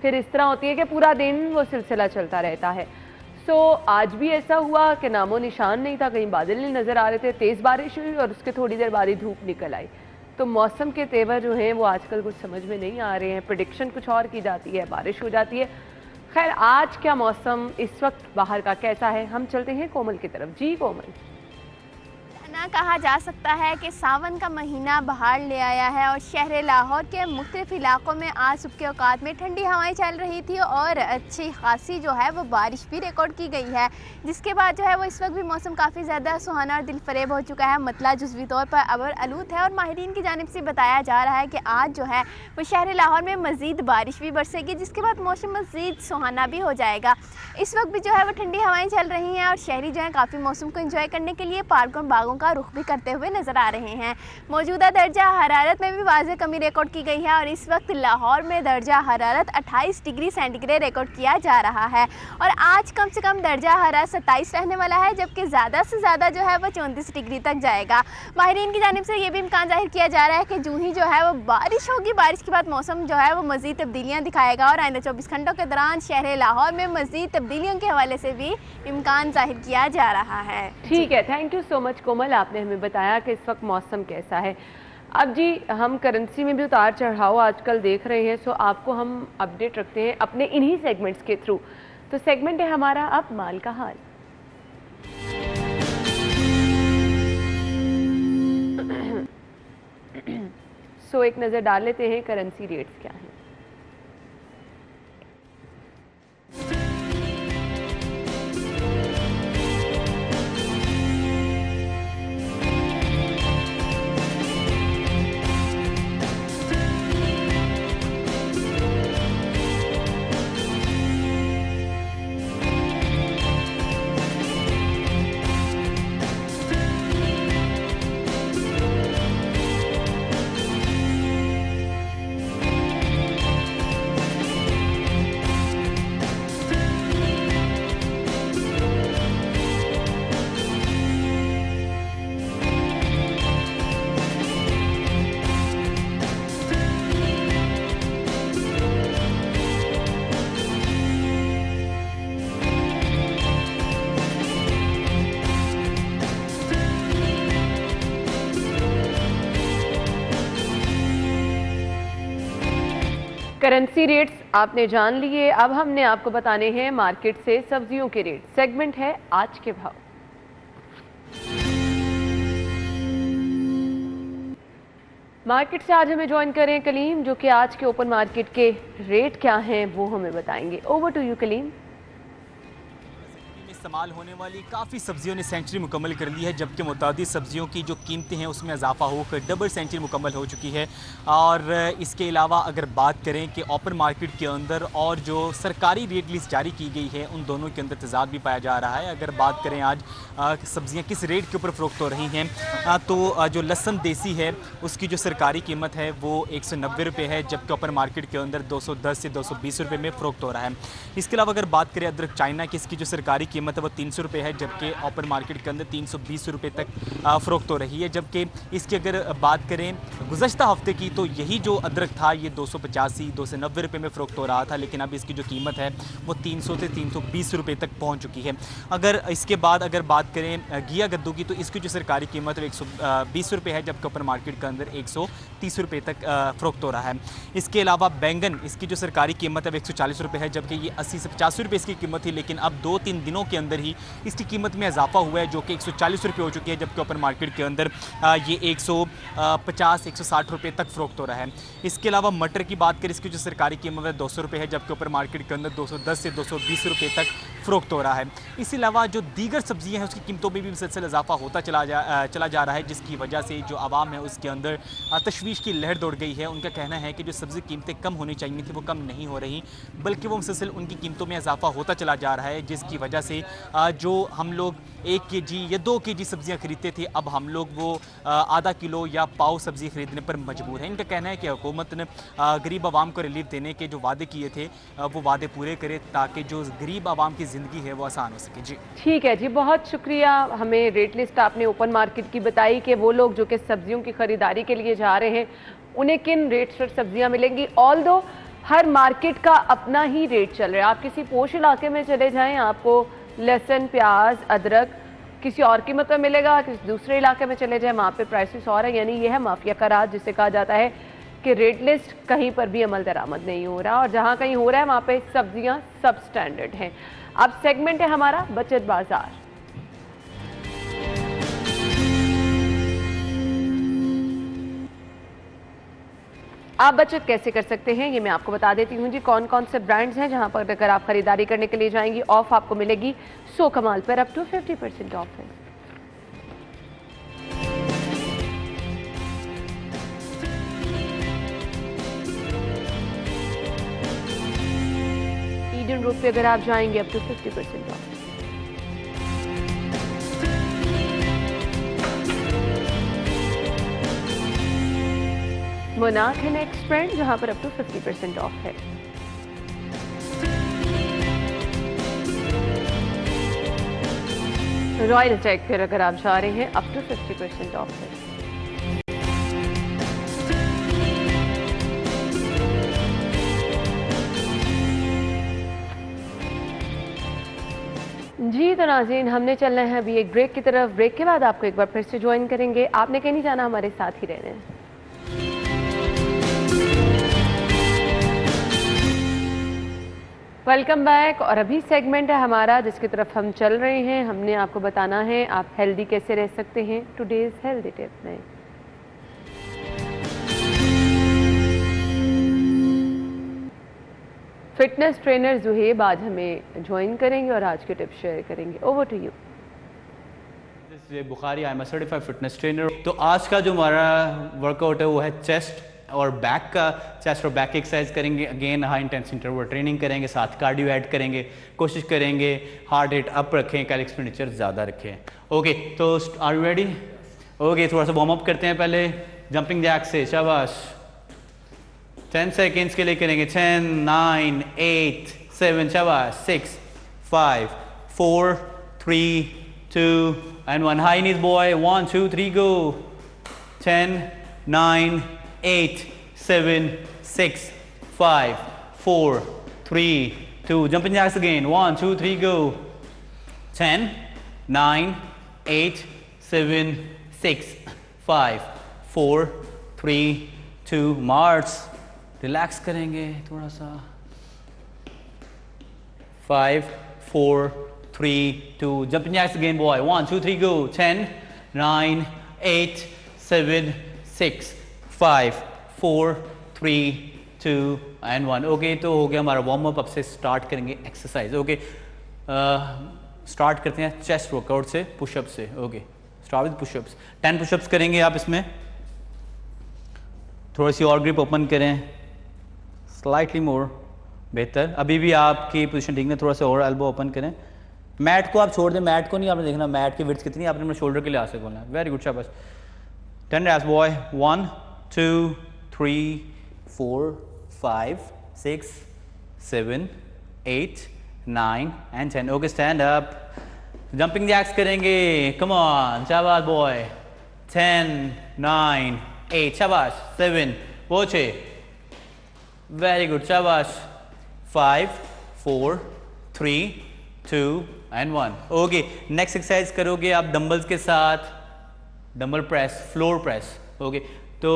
फिर इस तरह होती है कि पूरा दिन वो सिलसिला चलता रहता है। सो आज भी ऐसा हुआ कि नामो निशान नहीं था, कहीं बादल नहीं नज़र आ रहे थे, तेज़ बारिश हुई और उसके थोड़ी देर बाद ही धूप निकल आई। तो मौसम के तेवर जो हैं वो आजकल कुछ समझ में नहीं आ रहे हैं। प्रेडिक्शन कुछ और की जाती है, बारिश हो जाती है। खैर, आज क्या मौसम इस वक्त बाहर का कैसा है, हम चलते हैं कोमल की तरफ। जी कोमल। ना कहा जा सकता है कि सावन का महीना बाहर ले आया है और शहर लाहौर के मुख्तलिफ इलाकों में आज सुबह के औकात में ठंडी हवाएं चल रही थी और अच्छी खासी जो है वो बारिश भी रिकॉर्ड की गई है, जिसके बाद जो है वो इस वक्त भी मौसम काफ़ी ज़्यादा सुहाना और दिलफरेब हो चुका है। मतला जुज़वी तौर पर अबर आलूद है और माहिरीन की जानिब से बताया जा रहा है कि आज जो है वो शहर लाहौर में मज़ीद बारिश भी बरसेगी, जिसके बाद मौसम मज़ीद सुहाना भी हो जाएगा। इस वक्त भी जो है वो ठंडी हवाएँ चल रही हैं और शहरी जो है काफ़ी मौसम को इंजॉय करने के लिए पार्कों बागों का रुख भी करते हुए नजर आ रहे हैं। मौजूदा दर्जा हरारत में भी वाज़ेह कमी रिकॉर्ड की गई है और इस वक्त लाहौर में दर्जा हरारत 28 डिग्री सेंटीग्रेड रिकॉर्ड किया जा रहा है और आज कम से कम दर्जा हरारत 27 रहने वाला है, जबकि ज़्यादा से ज़्यादा जो है वो 34 डिग्री तक जाएगा। माहिरीन की जानिब से ये भी इम्कान जाहिर किया जा रहा है कि जूँ ही जो है वो बारिश होगी, बारिश के बाद मौसम जो है वो मज़ीद तब्दीलियाँ दिखाएगा और आइंदा 24 घंटों के दौरान शहर लाहौर में मज़ीद तब्दीलियों के हवाले से भी इम्कान जाहिर किया जा रहा है। ठीक है, थैंक यू सो मच कोमल, आपने हमें बताया कि इस वक्त मौसम कैसा है। अब जी, हम करेंसी में भी उतार चढ़ाव आजकल देख रहे हैं, सो आपको हम अपडेट रखते हैं अपने इन्हीं सेगमेंट्स के थ्रू। तो सेगमेंट है हमारा अब माल का हाल। सो एक नज़र डाल लेते हैं करेंसी रेट्स क्या हैं। करेंसी रेट्स आपने जान लिए, अब हमने आपको बताने हैं मार्केट से सब्जियों के रेट। सेगमेंट है आज के भाव। मार्केट से आज हमें ज्वाइन करें कलीम, जो कि आज के ओपन मार्केट के रेट क्या हैं वो हमें बताएंगे। Over to you Kaleem. इस्तेमाल होने वाली काफ़ी सब्जियों ने सेंचुरी मुकम्मल कर ली है, जबकि मुतादिद सब्जियों की जो कीमतें हैं उसमें इजाफा होकर डबल सेंचुरी मुकम्मल हो चुकी है। और इसके अलावा अगर बात करें कि ओपन मार्केट के अंदर और जो सरकारी रेट लिस्ट जारी की गई है उन दोनों के अंदर तजाद भी पाया जा रहा है। अगर बात करें आज सब्जियां किस रेट के ऊपर फ़रोख्त हो रही हैं, तो जो लहसुन देसी है उसकी जो सरकारी कीमत है वो 190 रुपये है, जबकि ओपन मार्केट के अंदर 210 से 220 रुपये में फ़रोख्त हो रहा है। इसके अलावा अगर बात करें अदरक चाइना की, इसकी जो सरकारी कीमत कीमत है वो 300 रुपये है, जबकि ओपन मार्केट के अंदर 320 रुपये तक फ़रोख्त हो रही है। जबकि इसकी अगर बात करें गुज़श्ता हफ्ते की तो यही जो अदरक था ये 285-290 रुपये में फ़रोख्त हो रहा था, लेकिन अब इसकी जो कीमत है वो 300 से 320 रुपये तक पहुँच चुकी है। अगर इसके बाद अगर बात करें घिया कद्दू की तो इसकी जो सरकारी कीमत है 120 रुपये है, जबकि ओपन मार्केट के अंदर 130 रुपये तक फ़रोख्त हो रहा है। इसके अलावा बैंगन इसकी जो सरकारी कीमत है वो 140 रुपये है, जबकि ये 80 से 85 रुपये इसकी कीमत थी, लेकिन अब 2-3 दिनों के अंदर ही इसकी कीमत में इजाफा हुआ है जो कि 140 रुपये हो चुकी है, जबकि ओपन मार्केट के अंदर ये 150-160 रुपये तक फ़रोख्त हो रहा है। इसके अलावा मटर की बात करें इसकी जो सरकारी कीमत है 200 रुपये है, जबकि ओपन मार्केट के अंदर 210 से 220 रुपये तक फ़रोख्त हो रहा है। इसके अलावा जो दीगर सब्जियां हैं उसकी कीमतों में भी मुसलसल इजाफा होता चला जा रहा है, जिसकी वजह से जो आवाम है उसके अंदर तशवीश की लहर दौड़ गई है। उनका कहना है कि जो सब्ज़ी कीमतें कम होनी चाहिए थी वो कम नहीं हो रही, बल्कि वो मुसलसल उनकी कीमतों में इजाफा होता चला जा रहा है, जिसकी वजह से जो हम लोग 1 केजी या 2 केजी सब्जियां खरीदते थे अब हम लोग वो आधा किलो या पाव सब्ज़ी खरीदने पर मजबूर हैं। इनका कहना है कि हुकूमत ने गरीब आवाम को रिलीफ देने के जो वादे किए थे वो वादे पूरे करे ताकि जो गरीब आवाम की ज़िंदगी है वो आसान हो सके। जी ठीक है जी, बहुत शुक्रिया। हमें रेट लिस्ट आपने ओपन मार्केट की बताई कि वो लोग जो कि सब्जियों की ख़रीदारी के लिए जा रहे हैं उन्हें किन रेट पर सब्जियां मिलेंगी। ऑल दो हर मार्केट का अपना ही रेट चल रहा है। आप किसी पोश इलाके में चले जाएं आपको लहसुन, प्याज, अदरक किसी और कीमत में मिलेगा, किसी दूसरे इलाके में चले जाएं वहाँ पे प्राइसेस और है। यानी यह है माफिया का राज, जिसे कहा जाता है कि रेट लिस्ट कहीं पर भी अमल दरामद नहीं हो रहा, और जहाँ कहीं हो रहा है वहाँ पे सब्जियाँ सब स्टैंडर्ड हैं। अब सेगमेंट है हमारा बचत बाजार। आप बचत कैसे कर सकते हैं ये मैं आपको बता देती हूँ जी। कौन कौन से ब्रांड्स हैं जहां पर अगर आप खरीदारी करने के लिए जाएंगी ऑफ आपको मिलेगी 100 कमाल पर अप टू 50% ऑफ है। ईडन रोड पे अगर आप जाएंगे अप टू 50% ऑफ। मोनाक है नेक्स्ट ब्रांड जहां पर अप टू 50% ऑफ है। रॉयल अटैक पर अगर आप जा रहे हैं अप टू 50% ऑफ है। जी तो नाज़रीन, हमने चलना है अभी एक ब्रेक की तरफ। ब्रेक के बाद आपको एक बार फिर से ज्वाइन करेंगे। आपने कहीं नहीं जाना, हमारे साथ ही रहना है। Welcome back. और अभी सेगमेंट है हमारा जिसकी तरफ हम चल रहे हैं। हमने आपको बताना है आप हेल्दी कैसे रह सकते हैं टुडेज हेल्दी टिप में। फिटनेस ट्रेनर जुहेब आज हमें ज्वाइन करेंगे और आज के टिप शेयर करेंगे। Over to you. Bukhari, I am a certified fitness trainer. तो आज का जो हमारा वर्कआउट है वो है चेस्ट और बैक का। चेस्ट और बैक की एक्सरसाइज करेंगे। Again high intensity interval training करेंगे, साथ कार्डियो ऐड करेंगे। कोशिश करेंगे हार्ट रेट अप रखें, कैलोरी एक्सपेंडिचर ज़्यादा रखें। ओके, तो आर यू रेडी? ओके, थोड़ा सा वार्म अप करते हैं पहले जंपिंग जैक से। शाबाश। 10 सेकेंड्स के लिए करेंगे। 10, 9, 8, 7, शाबाश। 6, 5, 4, 3, 2 and 1. High knees boy. 1, 2, 3, go. 10, 9, 8, 7, 6, 5, 4, 3, 2. Jumping jacks again. 1, 2, 3, go. 10, 9, 8, 7, 6, 5, 4, 3, 2. March. Relax करेंगे थोड़ा सा। 5, 4, 3, 2. Jumping jacks again boy. 1, 2, 3, go. 10, 9, 8, 7, 6, 5, 4, 3, 2 and 1. Okay, तो हो गया हमारा वार्म अप। अब से स्टार्ट करेंगे एक्सरसाइज। ओके, स्टार्ट करते हैं चेस्ट वर्कआउट से, पुशअप से। Okay, start with pushups. 10 pushups करेंगे आप इसमें। थोड़ी सी और ग्रिप ओपन करें, स्लाइटली मोर, बेहतर। अभी भी आपकी पोजीशन ठीक है, थोड़ा सा और एल्बो ओपन करें। मैट को आप छोड़ दें, मैट को नहीं आपने देखना मैट की विड्थ कितनी है, आपने अपने शोल्डर के लिहाज से बोलना है। वेरी गुड, शाबाश। 10 reps boy. 1, 2, 3, 4, 5, 6, 7, 8, 9 and 10. Okay, stand up. Jumping jacks करेंगे, कम ऑन, शाबाश बॉय। 10 9 8, शाबाश। 7, वो 6, वेरी गुड, शाबाश। 5 4 3 2 एंड 1। ओके, नेक्स्ट एक्सरसाइज करोगे आप डंबल्स के साथ, dumbbell press, floor press. Okay, तो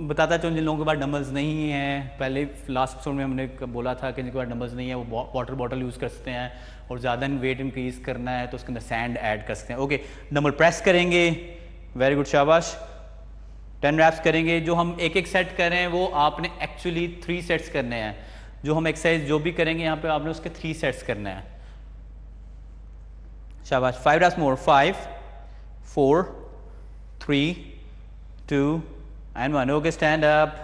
बताता चलूँ जिन लोगों के पास डंबल्स नहीं हैं, पहले लास्ट एपिसोड में हमने बोला था कि जिनके पास डंबल्स नहीं है वो वाटर बॉटल यूज़ कर सकते हैं, और ज़्यादा वेट इंक्रीज़ करना है तो उसके अंदर सैंड ऐड कर सकते हैं। ओके, डंबल प्रेस करेंगे, वेरी गुड, शाबाश। 10 रैप्स करेंगे। जो हम एक एक सेट कर रहे हैं वो आपने एक्चुअली 3 सेट्स करने हैं। जो हम एक्सरसाइज जो भी करेंगे यहाँ पे आपने उसके 3 सेट्स करने हैं, शाबाश। 5 reps more, 5 4 3 2 and 1। Okay, stand up.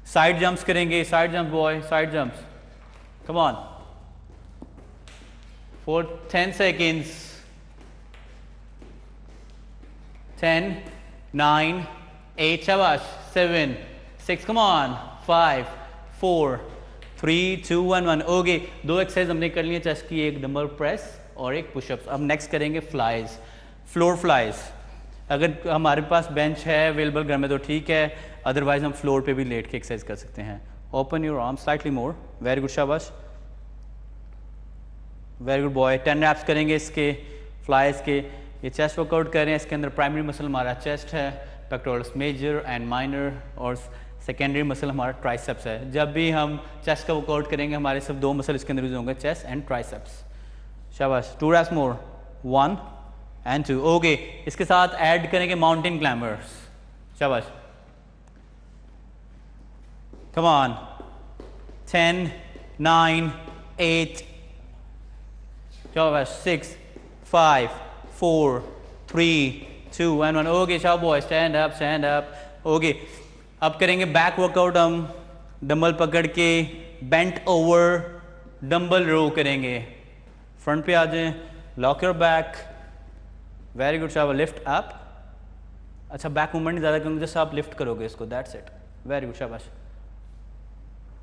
Side jumps करेंगे, side jump boy, side jumps, come on, for 10 seconds। 10 9 8, शाबाश। 7 6, कम ऑन, 5 4 3 2 1 1। ओके, 2 एक्सरसाइज हमने कर ली है चेस्ट की, एक डंबल प्रेस और एक पुशअप्स। अब नेक्स्ट करेंगे फ्लाइज, फ्लोर फ्लाइज। अगर हमारे पास बेंच है अवेलेबल घर में तो ठीक है, अदरवाइज हम फ्लोर पे भी लेट के एक्सरसाइज कर सकते हैं। Open your arm slightly more, very good, शाबाश, वेरी गुड बॉय। 10 रैप्स करेंगे इसके फ्लाइज के। ये चेस्ट वर्कआउट कर रहे हैं, इसके अंदर प्राइमरी मसल हमारा चेस्ट है, पेक्टोरल्स मेजर एंड माइनर, और सेकेंडरी मसल हमारा ट्राइसेप्स है। जब भी हम चेस्ट का वर्कआउट करेंगे हमारे सब 2 मसल इसके अंदर यूज होंगे, चेस्ट एंड ट्राइसेप्स, शाबाश। 2 रैप्स मोर, 1 एंड 2। ओके, इसके साथ ऐड करेंगे माउंटेन क्लाइंबर्स, शाबाश, कम ऑन। 10 9 8, शाबाश। 6 5 4 3 2 एंड 1। ओके, शाबाश boy, stand up, stand up. Okay, अब करेंगे बैक वर्कआउट। हम डंबल पकड़ के बेंट ओवर डंबल रो करेंगे। फ्रंट पे आ जाएं, lock your back, very good, शाबाश। लिफ्ट अप, अच्छा बैक मूवमेंट ज़्यादा करूँगा, जैसे आप लिफ्ट करोगे इसको, दैट्स इट, वेरी गुड, शाबाश।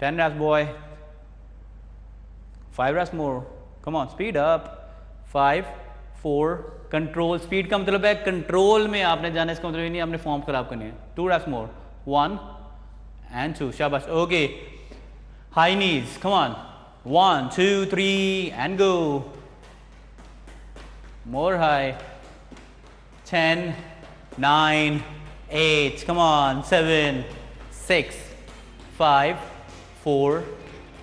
10 reps boy, 5 reps more, come on, speed up. 5 4, control. Speed का मतलब है कंट्रोल में आपने जाना, इसका मतलब ये नहीं आपने फॉर्म खराब करनी है। 2 रैप्स मोर, 1 एंड 2, शाबाश। Okay, high knees, come on, 1 2 3 and go, more high. 10 9 8, come on, 7 6 5 4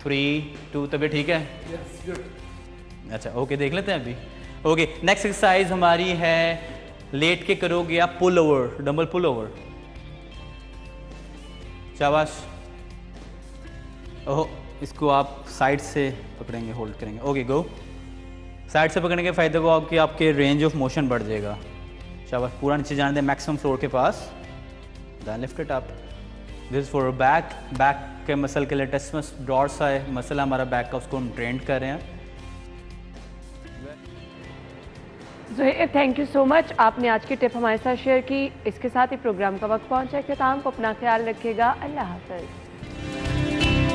3 2। तभी ठीक है, अच्छा ओके, देख लेते हैं अभी। ओके, नेक्स्ट एक्सरसाइज हमारी है लेट के करोगे आप pull over, dumbbell pull over, शाबाश। ओह, इसको आप साइड से पकड़ेंगे, होल्ड करेंगे। ओके, गो। साइड से पकड़ने के फायदे को आपके रेंज ऑफ मोशन बढ़ जाएगा, शाबाश। पूरा नीचे जाने दें मैक्सिमम फ्लोर के पास, then lift it up. This is for back, back के मसल के लिए टेस्टमस डॉर्स है मसल हमारा बैक का, उसको हम ट्रेंड कर रहे हैं। Zuhair, thank you so much, आपने आज की टिप हमारे साथ शेयर की। इसके साथ ही प्रोग्राम का वक्त पहुंचा है इख्तिताम को। अपना ख्याल रखिएगा, अल्लाह हाफ़िज़।